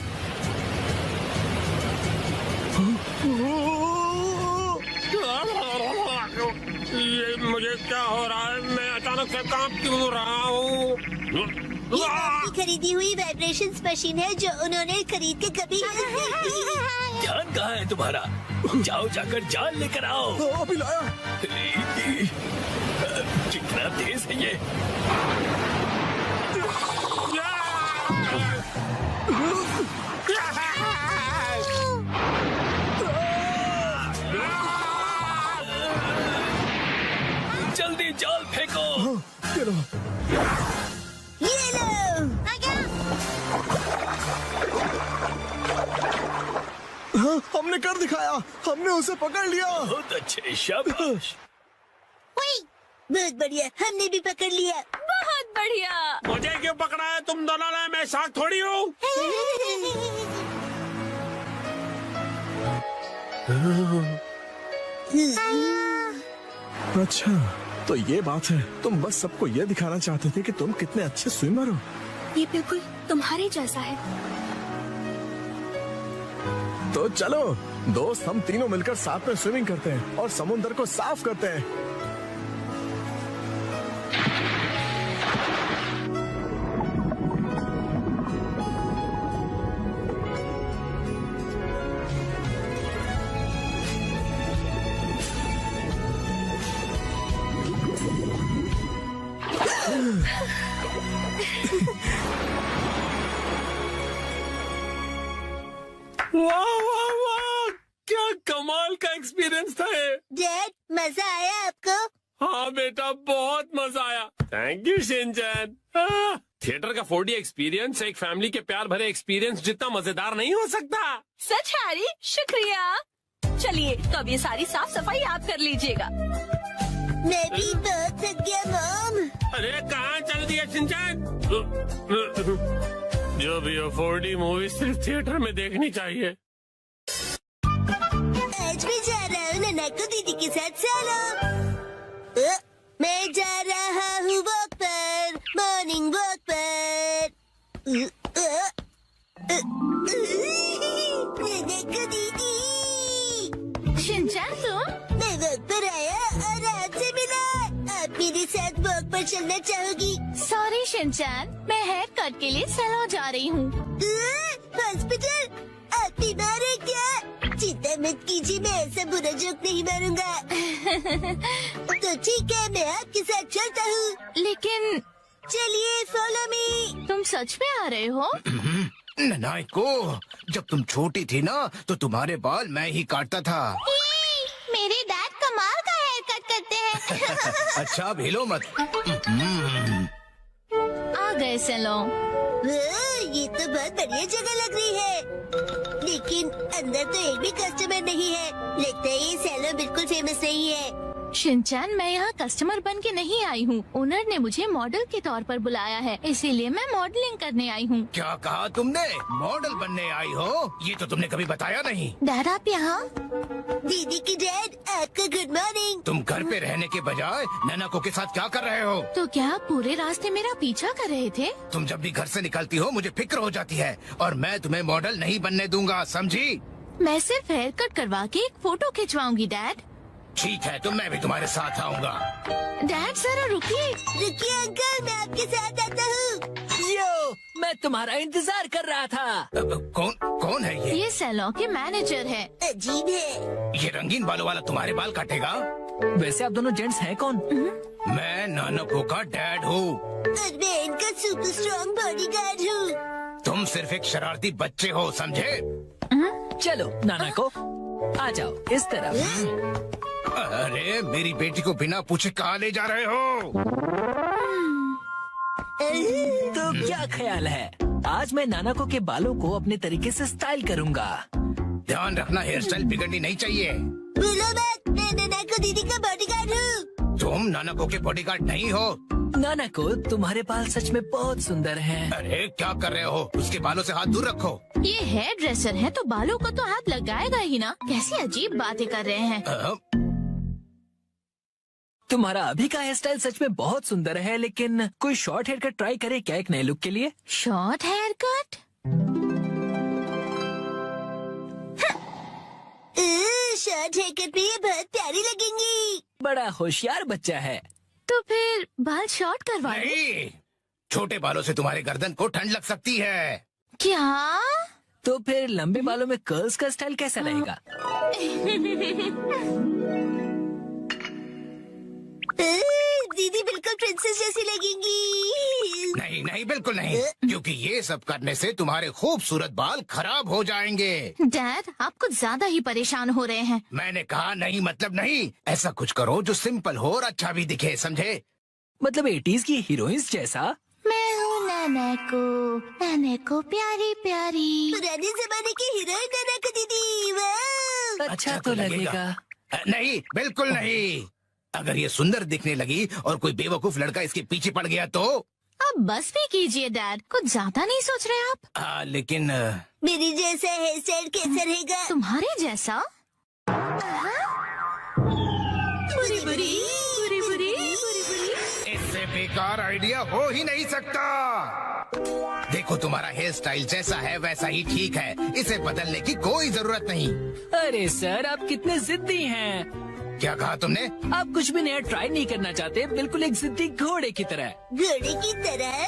ये मुझे क्या हो रहा है? मैं अचानक से कांप क्यों रहा हूँ? ये आपकी खरीदी हुई वाइब्रेशंस मशीन है जो उन्होंने खरीद के कभी ध्यान कहाँ है तुम्हारा? जाओ जाकर जाल लेकर आओ। अभी लाया। कितना तेज है ये। जल्दी जाल फेंको। ये लो। ये लो। हाँ, हमने कर दिखाया। हमने उसे पकड़ लिया। बहुत अच्छे, शाबाश। बहुत बढ़िया, हमने भी पकड़ लिया। बढ़िया। मुझे क्यों पकड़ा है तुम दोनों ने? मैं शार्क थोड़ी हूँ। अच्छा, तो ये बात है। तुम बस सबको ये दिखाना चाहते थे कि तुम कितने अच्छे स्विमर हो। ये बिल्कुल तुम्हारे जैसा है। तो चलो दोस्त, हम तीनों मिलकर साथ में स्विमिंग करते हैं और समुद्र को साफ करते हैं। वाह वाह वाह, क्या कमाल का एक्सपीरियंस था ये। डैड, मजा आया आपको? हाँ बेटा, बहुत मजा आया। Thank you Shinchan. थिएटर का 4D एक्सपीरियंस एक फैमिली के प्यार भरे एक्सपीरियंस जितना मजेदार नहीं हो सकता। सच हैरी, शुक्रिया। चलिए तो अब ये सारी साफ सफाई आप कर लीजिएगा। मैं भी बहुत थक गया मॉम। अरे कहाँ चल दिया शिनचैन? जो भी हो, 4D मूवी सिर्फ थिएटर में देखनी चाहिए। आज मैं जा रहा हूँ नानाको दीदी के साथ सालों। मैं जा रहा हूँ वॉक पर, मॉर्निंग वॉक पर। नानाको दीदी, शिनचैन तुम? मैं वॉक पर आया और आपसे मिला। आप मेरे साथ वॉक पर चलना चाहोगी? सॉरी शिनचैन, मैं हेयर कट के लिए सैलून जा रही हूँ। हॉस्पिटल? आप बीमार है क्या? चिंता मत कीजिए, मैं ऐसा बुरा जोक नहीं मारूंगा। तो ठीक है, मैं आपके साथ चलता हूँ। लेकिन चलिए फॉलो मी। तुम सच में आ रहे हो? नानाको, जब तुम छोटी थी ना तो तुम्हारे बाल मैं ही काटता था। मेरे डैड कमाल का हेयर कट करते हैं। अच्छा, भेलो मत। आ गए सैलून। ये तो बहुत बढ़िया जगह लग रही है, लेकिन अंदर तो एक भी कस्टमर नहीं है। लगता है ये सैलून बिल्कुल फेमस नहीं है। शिनचैन, मैं यहाँ कस्टमर बन के नहीं आई हूँ। ओनर ने मुझे मॉडल के तौर पर बुलाया है, इसीलिए मैं मॉडलिंग करने आई हूँ। क्या कहा तुमने? मॉडल बनने आई हो? ये तो तुमने कभी बताया नहीं। डैड आप यहाँ? दीदी की डैड, आपका गुड मॉर्निंग। तुम घर पे रहने के बजाय नानाको के साथ क्या कर रहे हो? तो क्या आप पूरे रास्ते मेरा पीछा कर रहे थे? तुम जब भी घर से निकलती हो मुझे फिक्र हो जाती है, और मैं तुम्हें मॉडल नहीं बनने दूंगा, समझी? मैं सिर्फ हेयर कट करवा के एक फोटो खिंचवाऊंगी डैड। ठीक है, तो मैं भी तुम्हारे साथ आऊंगा। डैड जरा रुकिए। रुकिए अंकल, मैं आपके साथ आता हूँ। यो, मैं तुम्हारा इंतजार कर रहा था। कौन है ये? ये सैलून के मैनेजर है। अजीब है। ये रंगीन बालों वाला तुम्हारे बाल काटेगा? वैसे आप दोनों जेंट्स हैं कौन? मैं नानाको का डैड हूँ। और मैं इनका सुपर स्ट्रॉन्ग बॉडीगार्ड हूँ। तुम सिर्फ एक शरारती बच्चे हो, समझे? चलो नाना को आ जाओ इस तरफ। अरे मेरी बेटी को बिना पूछे कहाँ ले जा रहे हो? तो क्या ख्याल है, आज मैं नानाको के बालों को अपने तरीके से स्टाइल करूंगा। ध्यान रखना, हेयर स्टाइल बिगड़नी नहीं चाहिए। बोलो मत, मैं नानाको दीदी का बॉडीगार्ड हूँ। तुम नानाको के बॉडीगार्ड नहीं हो। नानाको, तुम्हारे बाल सच में बहुत सुंदर हैं। अरे क्या कर रहे हो? उसके बालों से हाथ दूर रखो। ये हेयर ड्रेसर है तो बालों को तो हाथ लगाएगा ही ना। कैसी अजीब बातें कर रहे हैं। तुम्हारा अभी का हेयर स्टाइल सच में बहुत सुंदर है, लेकिन कोई शॉर्ट हेयर कट ट्राई करे क्या एक नए लुक के लिए? Short hair cut? Short hair cut में ये बहुत प्यारी लगेंगी। बड़ा होशियार बच्चा है। तो फिर बाल शॉर्ट करवा लो। नहीं, छोटे बालों से तुम्हारे गर्दन को ठंड लग सकती है। क्या? तो फिर लंबे बालों में कर्ल्स का स्टाइल कैसा रहेगा? दीदी बिल्कुल प्रिंसेस जैसी लगेंगी। नहीं नहीं, बिल्कुल नहीं, क्योंकि ये सब करने से तुम्हारे खूबसूरत बाल खराब हो जाएंगे। डैड, आप कुछ ज्यादा ही परेशान हो रहे हैं। मैंने कहा नहीं मतलब नहीं। ऐसा कुछ करो जो सिंपल हो और अच्छा भी दिखे, समझे? मतलब 80s की हीरोइंस जैसा? मैं हूँ नानाको प्यारी प्यारी। पुराने जमाने की हीरोइन नानाको दीदी। वाह! अच्छा तो लगेगा। नहीं, बिल्कुल नहीं। अगर ये सुंदर दिखने लगी और कोई बेवकूफ लड़का इसके पीछे पड़ गया तो? अब बस भी कीजिए डैड, कुछ ज्यादा नहीं सोच रहे आप? लेकिन मेरी जैसा हेयर स्टाइल कैसा रहेगा? तुम्हारे जैसा? बुरी बुरी बुरी बुरी बुरी बुरी। इससे बेकार आइडिया हो ही नहीं सकता। देखो तुम्हारा हेयर स्टाइल जैसा है वैसा ही ठीक है, इसे बदलने की कोई जरूरत नहीं। अरे सर, आप कितने जिद्दी हैं। क्या कहा तुमने? आप कुछ भी नया ट्राई नहीं करना चाहते, बिल्कुल एक जिद्दी घोड़े की तरह। घोड़े की तरह?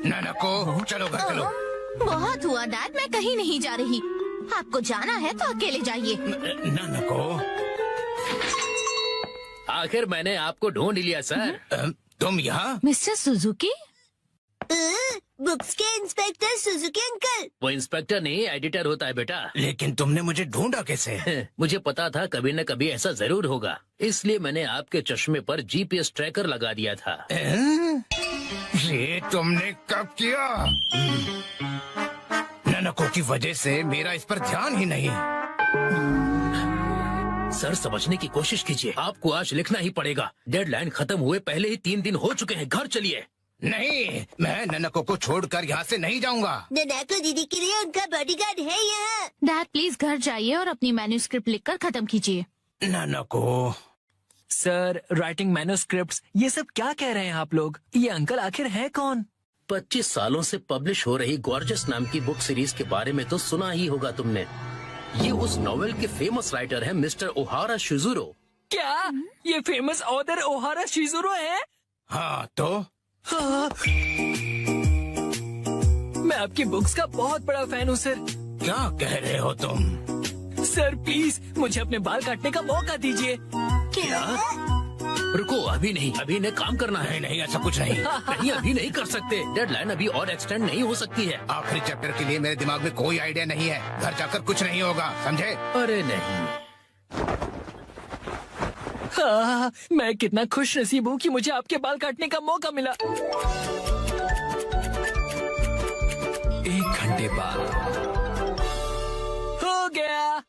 नानको, चलो घर चलो। बहुत हुआ डैड, मैं कहीं नहीं जा रही। आपको जाना है तो अकेले जाइए। नानको, आखिर मैंने आपको ढूंढ लिया सर। तुम यहाँ? Mister Suzuki? बुक्स के इंस्पेक्टर सुजुकी अंकल। वो इंस्पेक्टर नहीं, एडिटर होता है बेटा। लेकिन तुमने मुझे ढूंढा कैसे? मुझे पता था कभी न कभी ऐसा जरूर होगा, इसलिए मैंने आपके चश्मे पर जीपीएस ट्रैकर लगा दिया था। ये तुमने कब किया? नानको की वजह से मेरा इस पर ध्यान ही नहीं। सर समझने की कोशिश कीजिए, आपको आज लिखना ही पड़ेगा। डेडलाइन खत्म हुए पहले ही 3 दिन हो चुके हैं। घर चलिए। नहीं, मैं नानको को छोड़कर यहाँ से नहीं जाऊँगा। नानको दीदी के लिए उनका बॉडीगार्ड है यहाँ। डैड प्लीज घर जाइए और अपनी मैन्युस्क्रिप्ट लिखकर खत्म कीजिए। नानको। सर, राइटिंग मैन्युस्क्रिप्ट्स, ये सब क्या कह रहे हैं आप लोग? ये अंकल आखिर है कौन? 25 सालों से पब्लिश हो रही गॉर्जियस नाम की बुक सीरीज के बारे में तो सुना ही होगा तुमने। ये उस नॉवेल के फेमस राइटर हैं मिस्टर ओहारा शिजुरो। क्या ये फेमस ऑथर ओहारा शिजुरो है? हाँ तो? हाँ। मैं आपकी बुक्स का बहुत बड़ा फैन हूँ सर। क्या कह रहे हो तुम? सर प्लीज मुझे अपने बाल काटने का मौका दीजिए। क्या? रुको, अभी नहीं, अभी इन्हें काम करना है। नहीं, ऐसा कुछ नहीं। नहीं, अभी नहीं कर सकते। डेडलाइन अभी और एक्सटेंड नहीं हो सकती है। आखिरी चैप्टर के लिए मेरे दिमाग में कोई आइडिया नहीं है। घर जाकर कुछ नहीं होगा, समझे? अरे नहीं। हाँ, मैं कितना खुश नसीब हूँ कि मुझे आपके बाल काटने का मौका मिला। 1 घंटे बाद हो गया।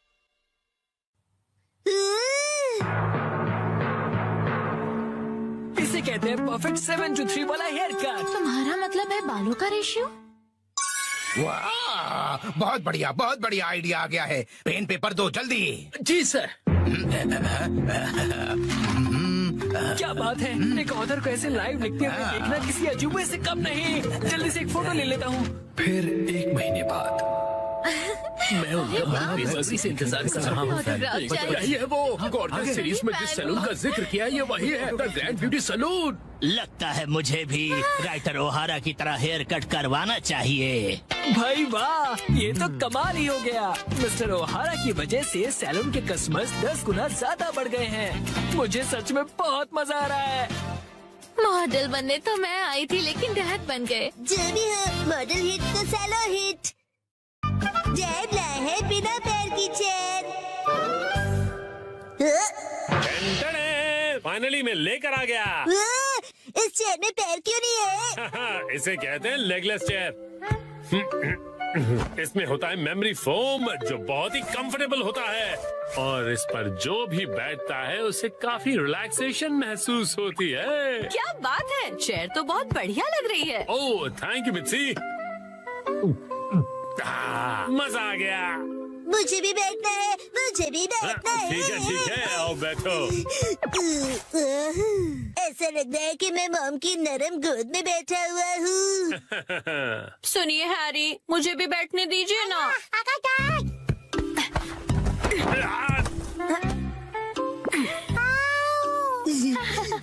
इसे कहते हैं परफेक्ट 7 to 3 वाला हेयर कट। तुम्हारा मतलब है बालों का रेशियो? वाह, बहुत बढ़िया आइडिया आ गया है। पेन पेपर दो जल्दी। जी सर। क्या बात है, एक ऑथर को ऐसे लाइव लिखते हुए देखना किसी अजूबे से कम नहीं। जल्दी से एक फोटो ले लेता हूँ। फिर 1 महीने बाद मैं उनका बेसब्री से इंतजार कर रहा हूँ। यही है वो गॉर्जियस सीरीज में जिस सैलून का जिक्र किया, ये वही है, द ग्रैंड ब्यूटी सैलून। लगता है मुझे भी राइटर ओहारा की तरह हेयर कट करवाना चाहिए। भाई वाह, ये तो कमाल ही हो गया। मिस्टर ओहारा की वजह से सैलून के कस्टमर्स 10 गुना ज्यादा बढ़ गए हैं। मुझे सच में बहुत मजा आ रहा है। मॉडल बनने तो मैं आई थी, लेकिन डैड बन गए। जो भी हो, मॉडल हिट तो सैलो हिट। डैड लाए है बिना पैर की चेयर। फाइनली मैं लेकर आ गया। इस चेयर में पैर क्यों नहीं है? इसे कहते हैं लेगलेस चेयर। इसमें होता है मेमोरी फोम, जो बहुत ही कंफर्टेबल होता है, और इस पर जो भी बैठता है उसे काफी रिलैक्सेशन महसूस होती है। क्या बात है, चेयर तो बहुत बढ़िया लग रही है। Oh thank you Mitsi. मजा आ गया। मुझे भी बैठना है, मुझे भी बैठना है। ठीक है, आओ बैठो। ऐसा लग रहा है कि मैं मॉम की नरम गोद में बैठा हुआ हूँ। सुनिए हैरी, मुझे भी बैठने दीजिए ना।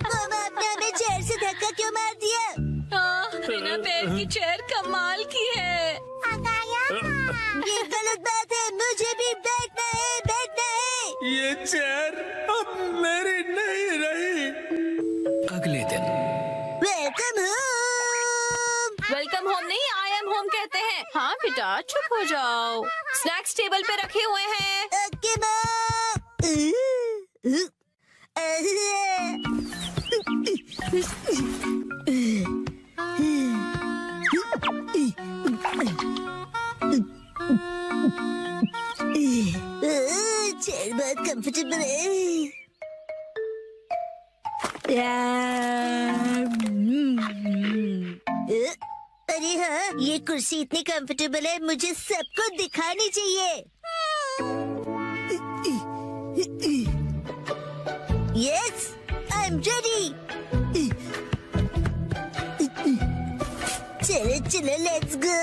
मामा, आपने हमें चेयर से धक्का क्यों मार दिया? बिना पैर की चेयर कमाल की है। ये गलत बात है, मुझे भी बैठना है, बैठना है। ये चेयर अब मेरी नहीं रही। अगले दिन वेलकम होम। वेलकम होम नहीं, आई एम होम कहते हैं। हाँ बेटा चुप हो जाओ, स्नैक्स टेबल पे रखे हुए हैं। Okay mom. चेयर बहुत कंफर्टेबल है। कुर्सी इतनी कंफर्टेबल है, मुझे सबको दिखानी चाहिए। Yes, I am ready. चलो चलो, लेट्स गो।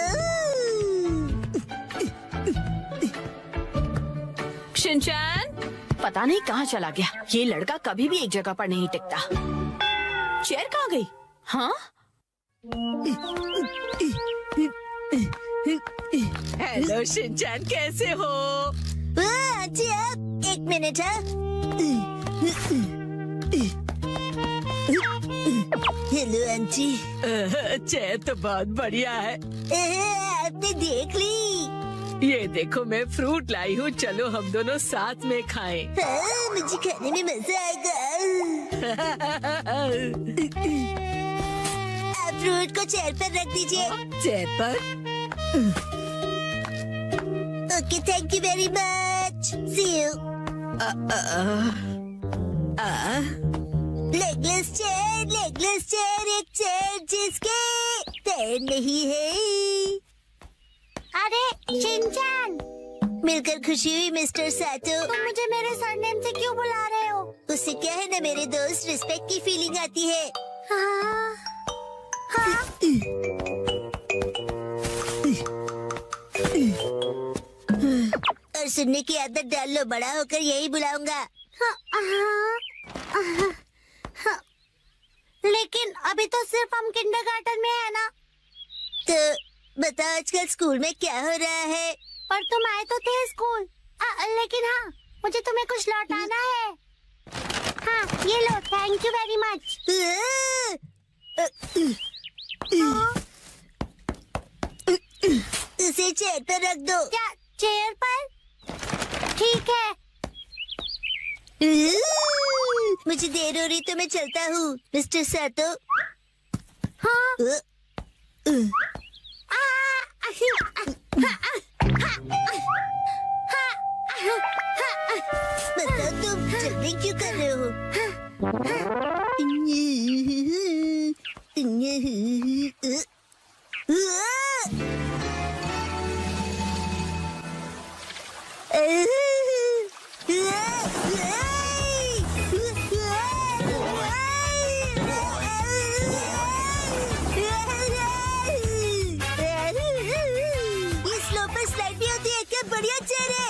शिनचैन, पता नहीं कहाँ चला गया। ये लड़का कभी भी एक जगह पर नहीं टिकता। चेयर कहाँ गई? हाँ? हेलो शिनचैन, कैसे हो? जी आप एक मिनट है। Hello aunty. चेयर तो बहुत बढ़िया है। आपने देख ली? ये देखो, मैं फ्रूट लाई हूँ, चलो हम दोनों साथ में खाएं। हाँ, मुझे खाने में मजा आएगा। आप फ्रूट को चेयर पर रख दीजिए। चेयर पर? Okay, thank you very much. See you. Legless chair, एक चेयर जिसके पैर नहीं है। अरे शिनचैन, मिलकर खुशी हुई मिस्टर सातो। तुम मुझे मेरे सरनेम से क्यों बुला रहे हो? उससे क्या है ना मेरे दोस्त, रिस्पेक्ट की फीलिंग आती है। हाँ, हाँ। और सुनने की आदत डाल लो, बड़ा होकर यही बुलाऊंगा। लेकिन अभी तो सिर्फ हम किंडरगार्टन में है ना। तो बताओ आजकल स्कूल में क्या हो रहा है? पर तुम आए तो थे स्कूल। लेकिन हाँ, मुझे तुम्हें कुछ लौटाना है। हाँ, ये लो, थैंक यू वेरी मच। उसे चेयर पर रख दो। क्या चेयर पर? ठीक है। मुझे देर हो रही तो मैं चलता हूँ मिस्टर सातो। हाँ। बताओ तुम जल्दी क्यों कर रहे हो? ये स्लो पर स्लाइड भी होती है क्या? बढ़िया चेहरे।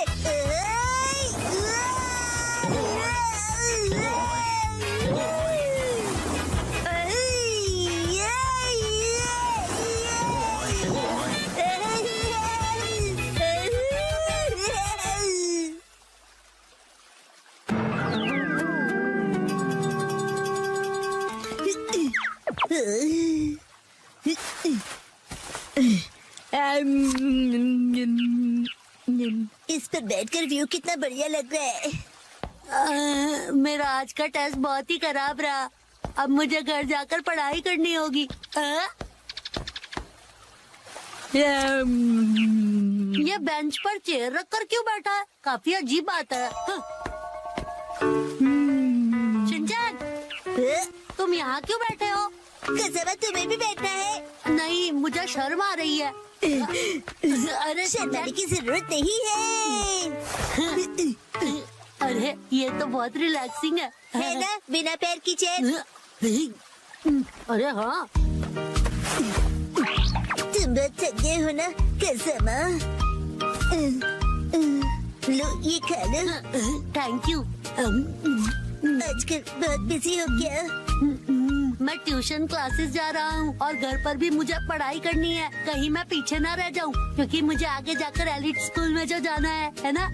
इस पर बैठकर व्यू कितना बढ़िया लग रहा है। मेरा आज का टेस्ट बहुत ही खराब रहा। अब मुझे घर जाकर पढ़ाई करनी होगी। ये बेंच पर चेयर रखकर क्यों बैठा है? काफी अजीब बात है। शिनचैन, तुम यहाँ क्यों बैठे हो? कसम है तुम्हें भी बैठना है? नहीं, मुझे शर्म आ रही है। अरे शर्माने की जरूरत नहीं है। अरे ये तो बहुत रिलैक्सिंग है ना, बिना पैर की चेयर। अरे हाँ, तुम बहुत थक गए हो ना कसम। लो ये खा लो। Thank you. आजकल बहुत बिजी हो गया। मैं ट्यूशन क्लासेस जा रहा हूँ और घर पर भी मुझे पढ़ाई करनी है। कहीं मैं पीछे ना रह जाऊँ, क्योंकि मुझे आगे जाकर एलिट स्कूल में जो जाना है ना।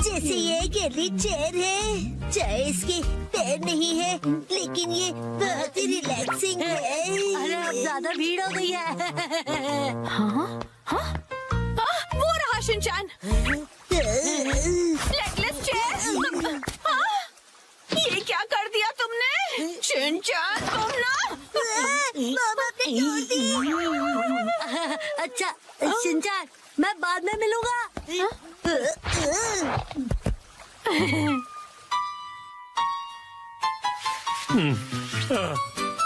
जैसे ये एक एलिट चेयर है, चाहे इसके पैर नहीं है, लेकिन ये बहुत ही रिलैक्सिंग है। अरे अब ज्यादा भीड़ हो गई है। हाँ? हाँ? वो रहा शिनचैन। Legless chair. हाँ? ये क्या कर दिया तुमने? शिनचैन, तुम ना। मामा ने छोड़ दी। अच्छा शिनचैन, मैं बाद में मिलूंगा।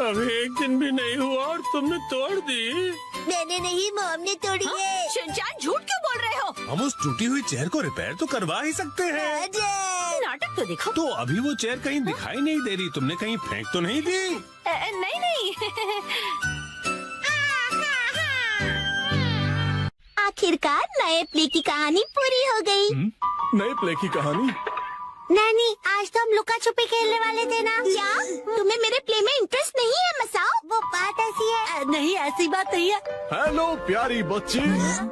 अभी एक दिन भी नहीं हुआ और तुमने तोड़ दी। मैंने नहीं, मॉम ने तोड़ी है। शिनचैन झूठ क्यों बोल रहे हो? हम उस टूटी हुई चेयर को रिपेयर तो करवा ही सकते हैं। नाटक तो देखो। तो अभी वो चेयर कहीं दिखाई नहीं दे रही, तुमने कहीं फेंक तो नहीं दी? नहीं नहीं। आखिरकार नए प्ले की कहानी पूरी हो गई। नए प्ले की कहानी? नानी, आज तो हम लुका छुपी खेलने वाले थे ना। क्या तुम्हें मेरे प्ले में इंटरेस्ट नहीं है मसाओ? वो बात ऐसी है। नहीं, ऐसी बात नहीं है। हेलो प्यारी बच्ची,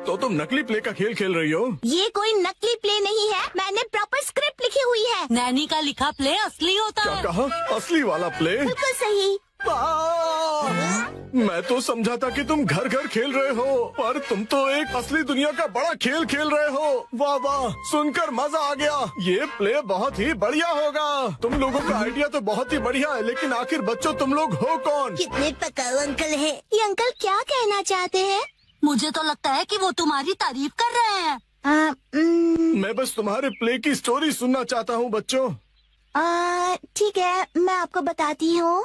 तो तुम नकली प्ले का खेल खेल रही हो? ये कोई नकली प्ले नहीं है, मैंने प्रॉपर स्क्रिप्ट लिखी हुई है। नैनी का लिखा प्ले असली होता क्या है। कहा? असली वाला प्ले? बिल्कुल सही। मैं तो समझा था कि तुम घर घर खेल रहे हो, पर तुम तो एक असली दुनिया का बड़ा खेल खेल रहे हो। वाह वाह, सुनकर मजा आ गया। ये प्ले बहुत ही बढ़िया होगा। तुम लोगों का आइडिया तो बहुत ही बढ़िया है, लेकिन आखिर बच्चों तुम लोग हो कौन? कितने पकाऊ अंकल है। ये अंकल क्या कहना चाहते हैं? मुझे तो लगता है कि वो तुम्हारी तारीफ कर रहे हैं। मैं बस तुम्हारे प्ले की स्टोरी सुनना चाहता हूँ बच्चों। ठीक है, मैं आपको बताती हूँ।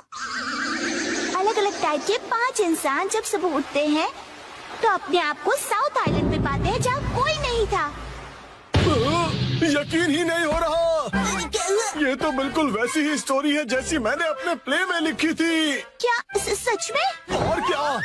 अलग अलग टाइप के 5 इंसान जब सुबह उठते हैं तो अपने आप को साउथ आइलैंड पे पाते हैं जहाँ कोई नहीं था। यकीन ही नहीं हो रहा। ये तो बिल्कुल वैसी ही स्टोरी है जैसी मैंने अपने प्ले में लिखी थी। क्या सच में? और क्या?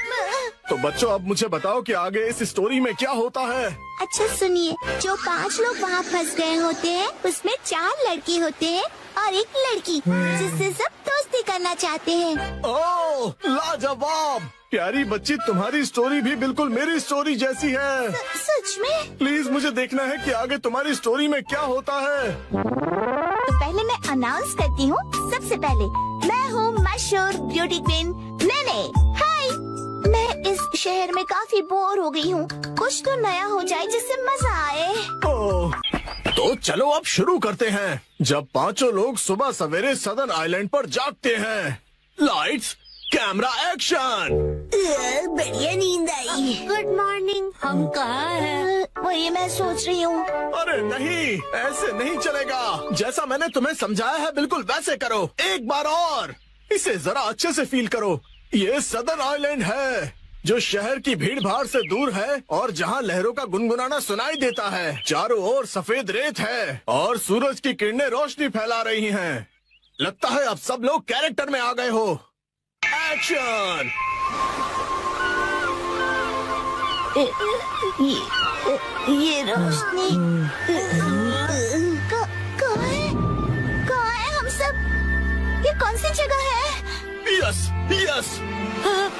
तो बच्चों अब मुझे बताओ कि आगे इस स्टोरी में क्या होता है। अच्छा सुनिए, जो 5 लोग वहाँ फंस गए होते हैं उसमें 4 लड़के होते हैं और 1 लड़की, जिससे सब दोस्ती करना चाहते हैं। ओह लाजवाब। प्यारी बच्ची, तुम्हारी स्टोरी भी बिल्कुल मेरी स्टोरी जैसी है। सच में? प्लीज मुझे देखना है कि आगे तुम्हारी स्टोरी में क्या होता है। तो पहले मैं अनाउंस करती हूँ। सबसे पहले मैं हूँ मशहूर ब्यूटी क्वीन नैने। हाय, मैं इस शहर में काफी बोर हो गई हूँ। कुछ तो नया हो जाए जिससे मजा आए। ओह, तो चलो अब शुरू करते हैं। जब 5 लोग सुबह सवेरे सदर्न आइलैंड पर जागते हैं। Lights, camera, action. बढ़िया नींद आई। Good morning. हम कहाँ हैं? वही मैं सोच रही हूँ। अरे नहीं, ऐसे नहीं चलेगा। जैसा मैंने तुम्हें समझाया है बिल्कुल वैसे करो। एक बार और। इसे जरा अच्छे से फील करो। ये सदर्न आइलैंड है जो शहर की भीड़ भाड़ से दूर है और जहाँ लहरों का गुनगुनाना सुनाई देता है। चारों ओर सफेद रेत है और सूरज की किरणें रोशनी फैला रही हैं। लगता है अब सब लोग कैरेक्टर में आ गए हो। एक्शन। ये रोशनी कहाँ है हम सब? ये कौन सी जगह है? Yes yes.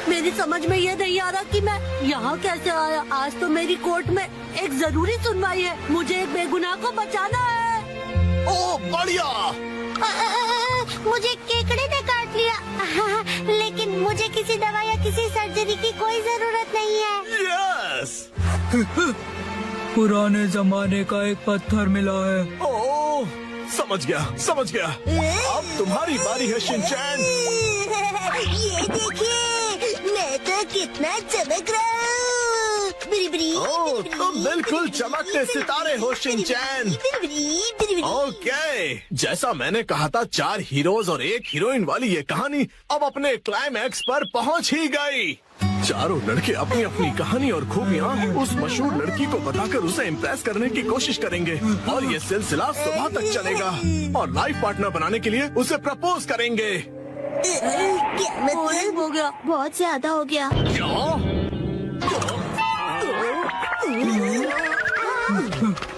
मेरी समझ में ये नहीं आ रहा कि मैं यहाँ कैसे आया। आज तो मेरी कोर्ट में एक जरूरी सुनवाई है। मुझे एक बेगुनाह को बचाना है। ओ बढ़िया। मुझे केकड़े ने काट लिया, लेकिन मुझे किसी दवा या किसी सर्जरी की कोई जरूरत नहीं है। यस। पुराने जमाने का एक पत्थर मिला है। ओह, समझ गया समझ गया। अब तुम्हारी बारी है शिनचैन। ये देखिए, मैं तो कितना चमक रहा हूँ। ओह, तुम बिल्कुल चमकते सितारे हो शिनचैन। ओके, जैसा मैंने कहा था 4 हीरोज और 1 हीरोइन वाली ये कहानी अब अपने क्लाइमैक्स पर पहुंच ही गई। चारों लड़के अपनी अपनी कहानी और खूबियाँ उस मशहूर लड़की को बताकर उसे इम्प्रेस करने की कोशिश करेंगे और ये सिलसिला सुबह तक चलेगा और लाइफ पार्टनर बनाने के लिए उसे प्रपोज करेंगे। क्या मतलब? हो गया, बहुत ज्यादा हो गया।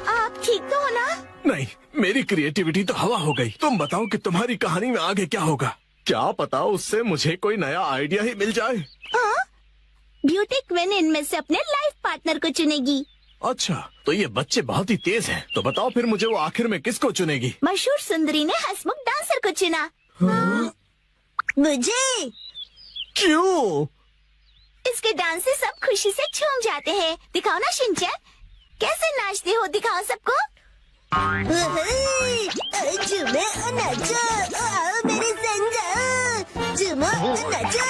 आप ठीक तो हो ना? नहीं, मेरी क्रिएटिविटी तो हवा हो गई। तुम बताओ कि तुम्हारी कहानी में आगे क्या होगा। क्या पता उससे मुझे कोई नया आइडिया ही मिल जाए। ब्यूटी क्वीन इनमें से अपने लाइफ पार्टनर को चुनेगी। अच्छा, तो ये बच्चे बहुत ही तेज हैं। तो बताओ फिर मुझे वो आखिर में किसको चुनेगी? मशहूर सुंदरी ने हंसमुख डांसर को चुना। मुझे? क्यों? इसके डांस से सब खुशी से झूम जाते हैं। दिखाओ ना शिनचैन, कैसे नाचते हो, दिखाओ सबको। झूमो और नाचो, आओ मेरे संग आओ। झूमो और नाचो,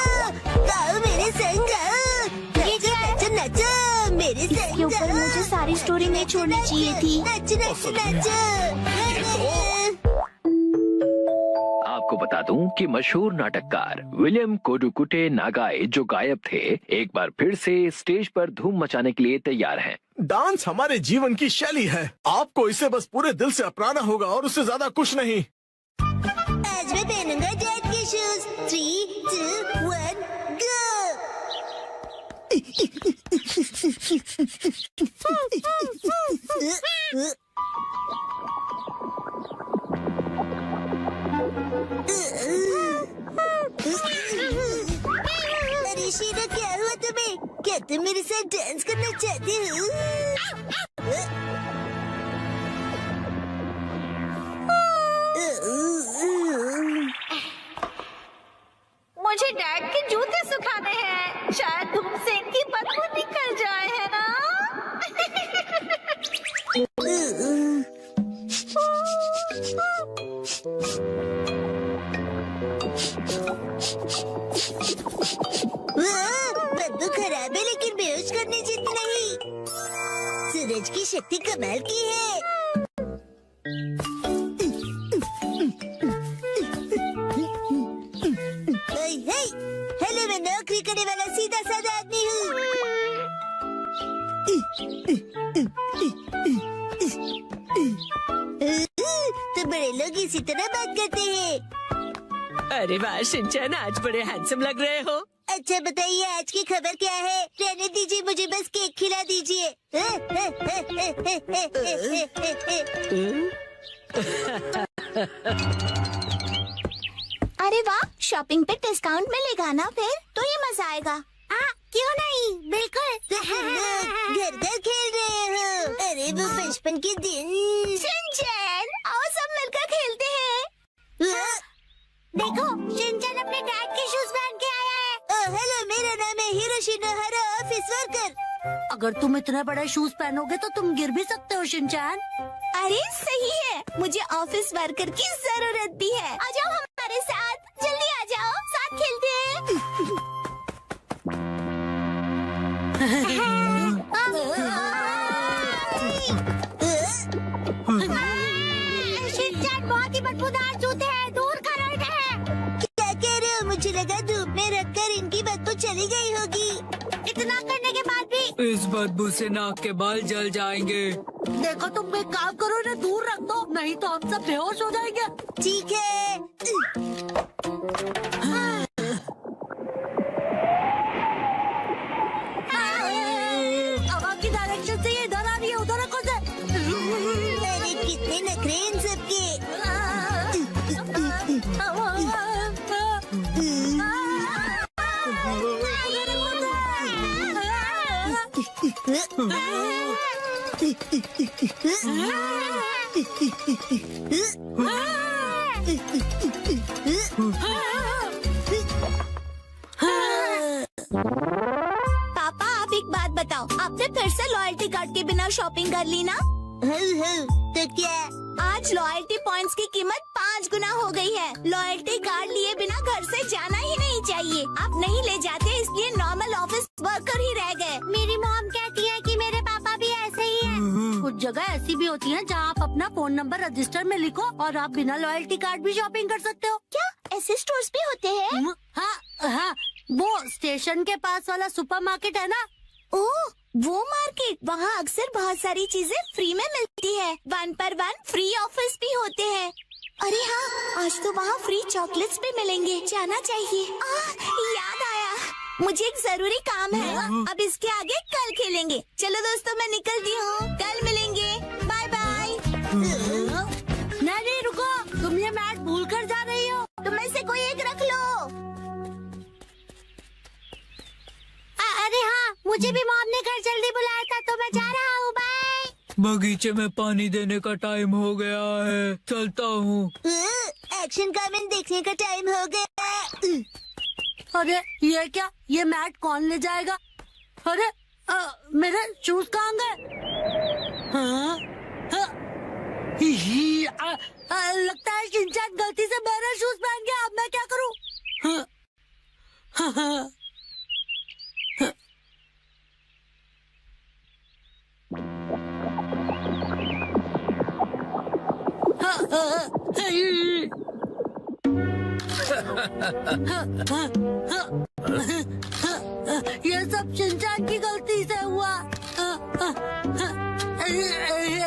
आओ मेरे संग आओ। नाचो नाचो मेरे संग। इसके ऊपर मुझे सारी स्टोरी नहीं छोड़नी चाहिए थी। नाचो नाचो नाचो। आपको बता दूं कि मशहूर नाटककार विलियम कोडुकुटे नागाई जो गायब थे, एक बार फिर से स्टेज पर धूम मचाने के लिए तैयार हैं। डांस हमारे जीवन की शैली है, आपको इसे बस पूरे दिल से अपनाना होगा और उससे ज्यादा कुछ नहीं। आज मैं पहनूंगा डैड के शूज। 3, 2, 1, गो। अरे शीना, क्या हुआ तुम्हें? क्या तुम मेरे साथ डांस करना चाहते हो? मुझे डैड के जूते सुखाने हैं, शायद धूप से इनकी बदबू निकल जाए, है ना? बदबू खराब है लेकिन बेहोश करने जितनी नहीं। सूरज की शक्ति कमाल की है। हेलो, मैं नौकरी करने वाला सीधा साधा आदमी हूँ। तो बड़े लोग इसी तरह बात करते हैं। अरे वाह शिनचैन, आज बड़े हैंडसम लग रहे हो। अच्छा बताइए, आज की खबर क्या है? रहने दीजिए, मुझे बस केक खिला दीजिए। अरे वाह, शॉपिंग पे डिस्काउंट मिलेगा ना, फिर तो ये मजा आएगा। क्यों नहीं, बिल्कुल। हम लोग घर घर खेल रहे हो। अरे वो बचपन के दिन। शिनचैन, आओ सब मिलकर खेलते हैं। देखो, शिनचैन अपने डैड के शूज पहन के आया है। हेलो, मेरा नाम है हिरोशी नोहारा, ऑफिस वर्कर। अगर तुम इतने बड़े शूज पहनोगे तो तुम गिर भी सकते हो शिनचैन। अरे सही है, मुझे ऑफिस वर्कर की जरूरत भी है। आ जाओ हमारे साथ, जल्दी आ जाओ, साथ खेलते हैं। शिनचैन, बहुत ही बदबूदार जूते हैं, दूर करो इन्हें। क्या कह रहे हो? मुझे लगा धूप में रखकर इनकी बदबू चली गई होगी। इतना करने के बाद भी इस बदबू से नाक के बाल जल जाएंगे। देखो, तुम एक काम करो, इन्हें दूर रख दो, नहीं तो हम सब बेहोश हो जाएंगे। ठीक है। हवा की डायरेक्शन से ये इधर आ रही है, उधर रखो से। अरे कितने नखरे इन सबके। पापा, आप एक बात बताओ, आपने फिर से लॉयल्टी कार्ड के बिना शॉपिंग कर ली ना? तो क्या? आज लॉयल्टी पॉइंट्स की कीमत 5 गुना हो गई है। लॉयल्टी कार्ड लिए बिना घर से जाना ही नहीं चाहिए। आप नहीं ले जाते, इसलिए नॉर्मल ऑफिस वर्कर ही रह गए। मेरी मॉम कहती है कि मेरे पापा भी ऐसे ही हैं। कुछ जगह ऐसी भी होती है जहाँ आप अपना फोन नंबर रजिस्टर में लिखो और आप बिना लॉयल्टी कार्ड भी शॉपिंग कर सकते हो। क्या ऐसे स्टोर्स भी होते हैं? हाँ, वो स्टेशन के पास वाला सुपरमार्केट है ना। ओह, वो मार्केट, वहाँ अक्सर बहुत सारी चीजें फ्री में मिलती है। 1 पर 1 फ्री ऑफर्स भी होते हैं। अरे हाँ, आज तो वहाँ फ्री चॉकलेट्स भी मिलेंगे, जाना चाहिए। याद आया, मुझे एक जरूरी काम है। अब इसके आगे कल खेलेंगे। चलो दोस्तों, मैं निकलती हूँ, कल मिलेंगे, बाय बाय। नहीं, रुको, तुम ये मैट भूल कर जा रही हो। तुम में से कोई एक रख लो। अरे हाँ, मुझे भी मॉम ने घर जल्दी बुलाया था, तो मैं जा रहा हूँ, बाय। बगीचे में पानी देने का टाइम हो गया है, चलता हूँ। एक्शन कमेंट देखने का टाइम हो गया। अरे ये क्या? ये मैट कौन ले जाएगा? अरे मेरे शूज कहाँ गए? लगता है शिनचैन गलती से मेरे शूज पहन गया। अब मैं क्या करूँ? ये सब शिनचैन की गलती से हुआ।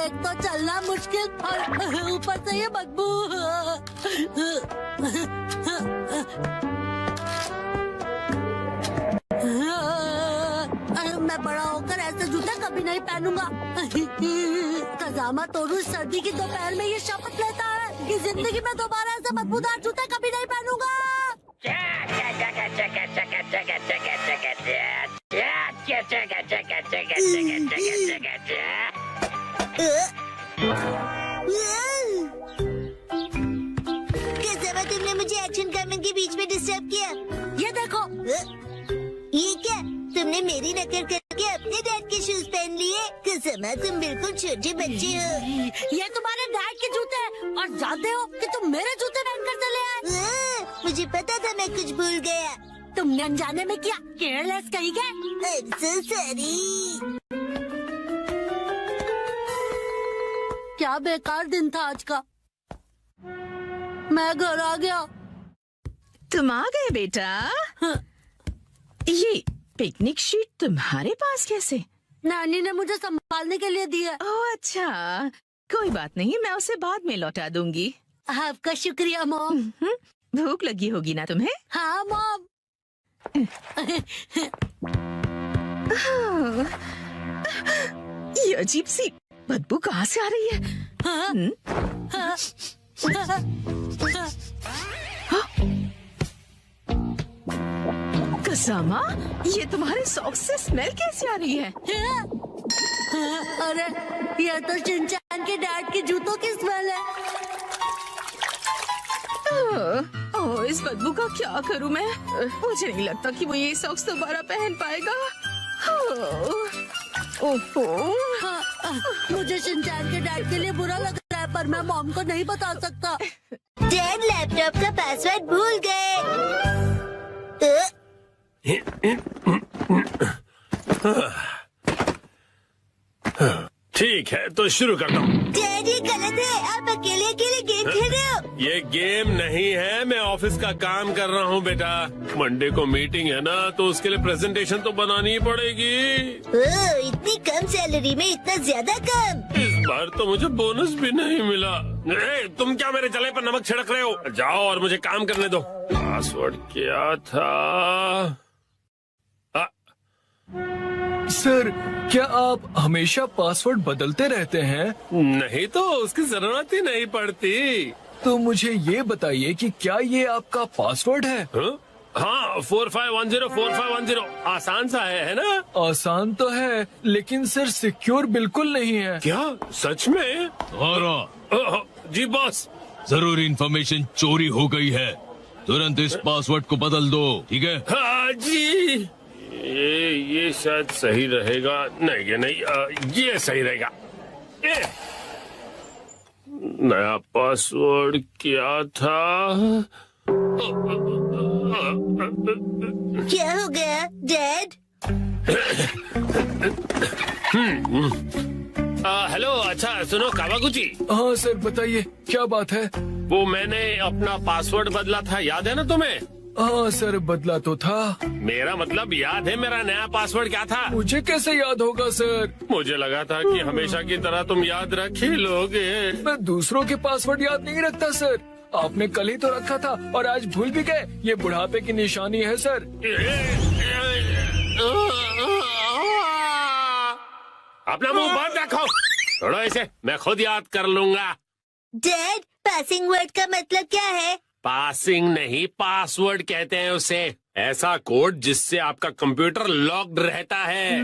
एक तो चलना मुश्किल और ऊपर से ये बदबू। मैं बड़ा होकर ऐसे जूते कभी नहीं पहनूंगा। कजामा तोरू सर्दी की दोपहर में ये शपथ लेता है कि जिंदगी में दोबारा ऐसे बदबूदार जूते कभी नहीं पहनूंगा। कजामा, तुमने मुझे एक्शन कमेंट के बीच में डिस्टर्ब किया। ये देखो। ये क्या? तुमने मेरी नकल करके अपने डैड के शूज पहन लिए? कजामा, तुम बिल्कुल छोटे बच्चे हो। ये तुम्हारे डैड के जूते हैं और जानते हो कि तुम मेरे जूते पहनकर चले आए। मुझे पता था मैं कुछ भूल गया। तुमने अनजाने में किया, केयरलेस कहीं गए। I'm so sorry। क्या बेकार दिन था आज का। मैं घर आ गया। तुम आ गए बेटा? ये पिकनिक शीट तुम्हारे पास कैसे? नानी ने मुझे संभालने के लिए दी है। ओह अच्छा, कोई बात नहीं, मैं उसे बाद में लौटा दूंगी। आपका शुक्रिया मॉम। भूख लगी होगी ना तुम्हें? हाँ मॉम। ये अजीब सी बदबू कहाँ से आ रही है? कजामा, ये तुम्हारे सॉक्स से स्मेल कैसे आ रही है? अरे ये तो शिनचैन के डैड के जूतों की स्मेल है। ओह, इस बदबू का क्या करूं मैं? मुझे नहीं लगता कि वो ये सॉक्स दोबारा पहन पाएगा। ओहो, मुझे शिनचैन के डैड के लिए बुरा लग रहा है, पर मैं मॉम को नहीं बता सकता। डैड लैपटॉप का पासवर्ड भूल गए। ठीक है, तो शुरू करता हूँ। डैड, ये गलत है। आप अकेले अकेले गेम खेल रहे हो। ये गेम नहीं है, मैं ऑफिस का काम कर रहा हूँ बेटा। मंडे को मीटिंग है ना, तो उसके लिए प्रेजेंटेशन तो बनानी ही पड़ेगी। ओह, इतनी कम सैलरी में इतना ज्यादा काम। इस बार तो मुझे बोनस भी नहीं मिला। तुम क्या मेरे जले पर नमक छिड़क रहे हो? जाओ और मुझे काम करने दो। पासवर्ड क्या था? सर, क्या आप हमेशा पासवर्ड बदलते रहते हैं? नहीं तो, उसकी जरूरत ही नहीं पड़ती। तो मुझे ये बताइए कि क्या ये आपका पासवर्ड है? हाँ, 45104510। आसान सा है ना? आसान तो है, लेकिन सर सिक्योर बिल्कुल नहीं है। क्या सच में? जी बॉस। जरूरी इंफॉर्मेशन चोरी हो गई है, तुरंत इस पासवर्ड को बदल दो, ठीक है? हाँ जी। ये शायद सही रहेगा। नहीं, ये नहीं, ये सही रहेगा। नया पासवर्ड क्या था? क्या हो गया डैड? हेलो, अच्छा सुनो कावागुची। हाँ सर, बताइए क्या बात है? वो मैंने अपना पासवर्ड बदला था, याद है ना तुम्हें? हाँ सर, बदला तो था। मेरा मतलब याद है मेरा नया पासवर्ड क्या था? मुझे कैसे याद होगा सर? मुझे लगा था कि हमेशा की तरह तुम याद रख ही लोगे। मैं दूसरों के पासवर्ड याद नहीं रखता सर। आपने कल ही तो रखा था और आज भूल भी गए। ये बुढ़ापे की निशानी है सर। अपना मुंह बंद रखो। छोड़ो इसे, मैं खुद याद कर लूंगा। डैड, पासिंग वर्ड का मतलब क्या है? पासिंग नहीं, पासवर्ड कहते हैं उसे। ऐसा कोड जिससे आपका कंप्यूटर लॉक्ड रहता है।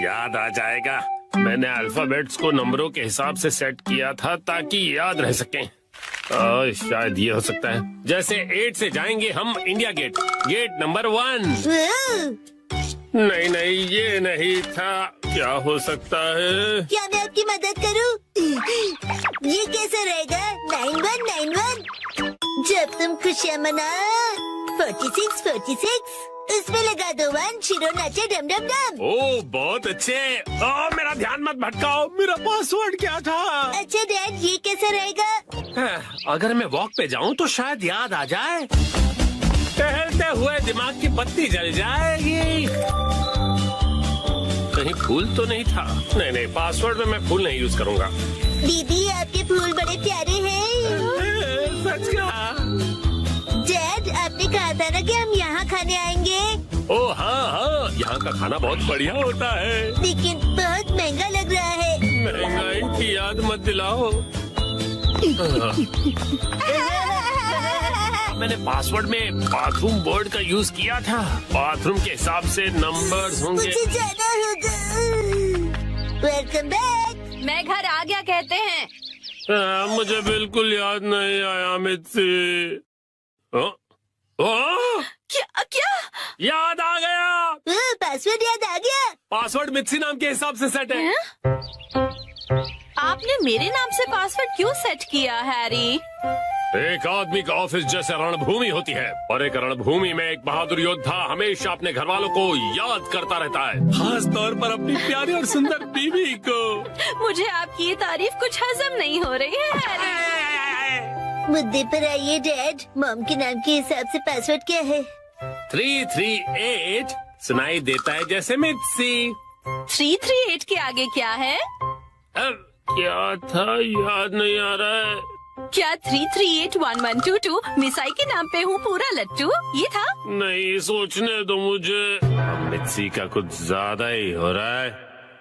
याद आ जाएगा। मैंने अल्फाबेट्स को नंबरों के हिसाब से सेट किया था ताकि याद रह सकें। शायद ये हो सकता है। जैसे 8 से जाएंगे हम इंडिया गेट, गेट नंबर 1। नहीं नहीं, ये नहीं था। क्या हो सकता है? क्या मैं आपकी मदद करूं? ये कैसे रहेगा? 9191। जब तुम खुशियाँ मना 46 उसमें लगा दो 1, शिरो नाचे डम डम डम। ओह बहुत अच्छे। मेरा ध्यान मत भटकाओ, मेरा पासवर्ड क्या था? अच्छा डैड, ये कैसे रहेगा? अगर मैं वॉक पे जाऊं तो शायद याद आ जाए। टहलते हुए दिमाग की बत्ती जल जाएगी। कहीं फूल तो नहीं था? नहीं, पासवर्ड में मैं फूल नहीं यूज करूंगा। दीदी आपके फूल बड़े प्यारे हैं। सच कहा। डैड आपने कहा था ना कि हम यहाँ खाने आएंगे। ओ हाँ, यहाँ का खाना बहुत बढ़िया होता है, लेकिन बहुत महंगा लग रहा है। महंगाई की याद मत दिलाओ। मैंने पासवर्ड में बाथरूम वर्ड का यूज किया था। बाथरूम के हिसाब से नंबर्स होंगे। मुझे जाना होगा। Welcome back. मैं घर आ गया कहते हैं। मुझे बिल्कुल याद नहीं आया मित्सी। क्या? याद आ गया। पासवर्ड याद आ गया। पासवर्ड मित्सी नाम के हिसाब से सेट है। आपने मेरे नाम से पासवर्ड क्यों सेट किया हैरी? एक आदमी का ऑफिस जैसे रणभूमि होती है, और एक रणभूमि में एक बहादुर योद्धा हमेशा अपने घर वालों को याद करता रहता है, खास तौर पर अपनी प्यारी और सुंदर बीवी को। मुझे आपकी ये तारीफ कुछ हजम नहीं हो रही है हैरी। मुद्दे पर आइए डैड। मॉम के नाम के हिसाब से पासवर्ड क्या है? 338 सुनाई देता है जैसे मित्सी। 338 के आगे क्या है? क्या था याद नहीं आ रहा है। क्या 3381122 मिसाई के नाम पे हूँ पूरा लट्टू ये था? नहीं, सोचने दो मुझे। मित्सी का कुछ ज्यादा ही हो रहा है।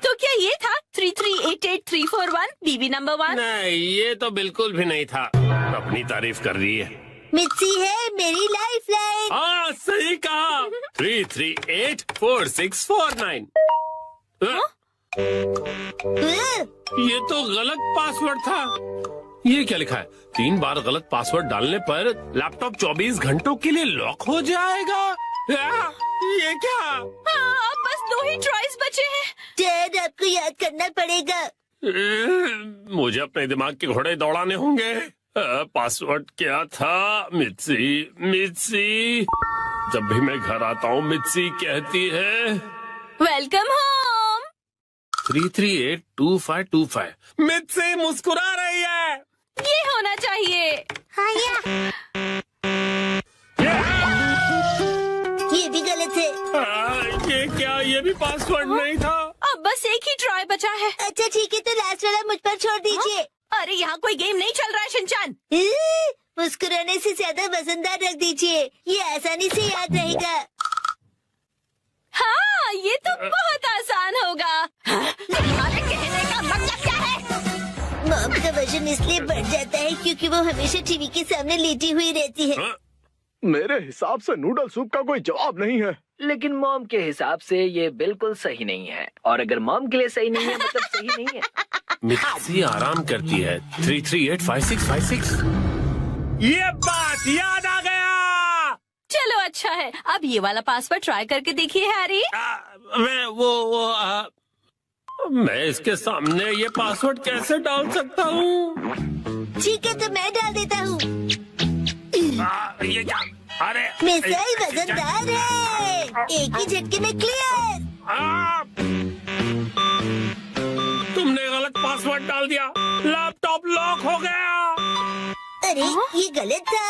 तो क्या ये था 3388341 बीबी नंबर 1? नहीं, ये तो बिल्कुल भी नहीं था। अपनी तारीफ कर रही है। मित्सी है मेरी लाइफ लाइन। हाँ, सही कहा। 3384649। ये तो गलत पासवर्ड था। ये क्या लिखा है? 3 बार गलत पासवर्ड डालने पर लैपटॉप 24 घंटों के लिए लॉक हो जाएगा। ये क्या? अब बस 2 ही ट्राइज बचे हैं। डैड आपको याद करना पड़ेगा। मुझे अपने दिमाग के घोड़े दौड़ाने होंगे। पासवर्ड क्या था? मित्सी। जब भी मैं घर आता हूँ मित्सी कहती है वेलकम होम। 3382525। मित्सी मुस्कुरा रही है। ये होना चाहिए। हाँ ये भी गलत है। ये क्या? ये भी पासवर्ड नहीं था। अब बस एक ही ट्राई बचा है। अच्छा ठीक है, तो लास्ट वाला मुझ पर छोड़ दीजिए। अरे यहाँ कोई गेम नहीं चल रहा है शिनचान। मुस्कुराने से ज्यादा वजनदार रख दीजिए, ये आसानी से याद रहेगा। हाँ, ये तो बहुत आसान होगा। तुम्हारे कहने का मतलब क्या है? मॉम का वजन इसलिए बढ़ जाता है क्योंकि वो हमेशा टीवी के सामने लेटी हुई रहती है। मेरे हिसाब से नूडल सूप का कोई जवाब नहीं है। लेकिन मॉम के हिसाब से ये बिल्कुल सही नहीं है, और अगर मॉम के लिए सही नहीं है मतलब सही नहीं है। मित्सी आराम करती है। 3385656। ये बात याद आ गया। चलो अच्छा है, अब ये वाला पासवर्ड ट्राई करके देखिए हैरी। मैं इसके सामने ये पासवर्ड कैसे डाल सकता हूँ? ठीक है, तो मैं डाल देता हूँ। ये क्या? अरे मिसाइल वजनदार है, एक ही झटके में क्लियर। तुमने गलत पासवर्ड डाल दिया, लैपटॉप लॉक हो गया। अरे ये गलत था।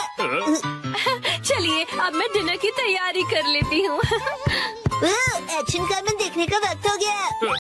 चलिए अब मैं डिनर की तैयारी कर लेती हूँ। एक्शन कॉमन देखने का वक्त हो गया।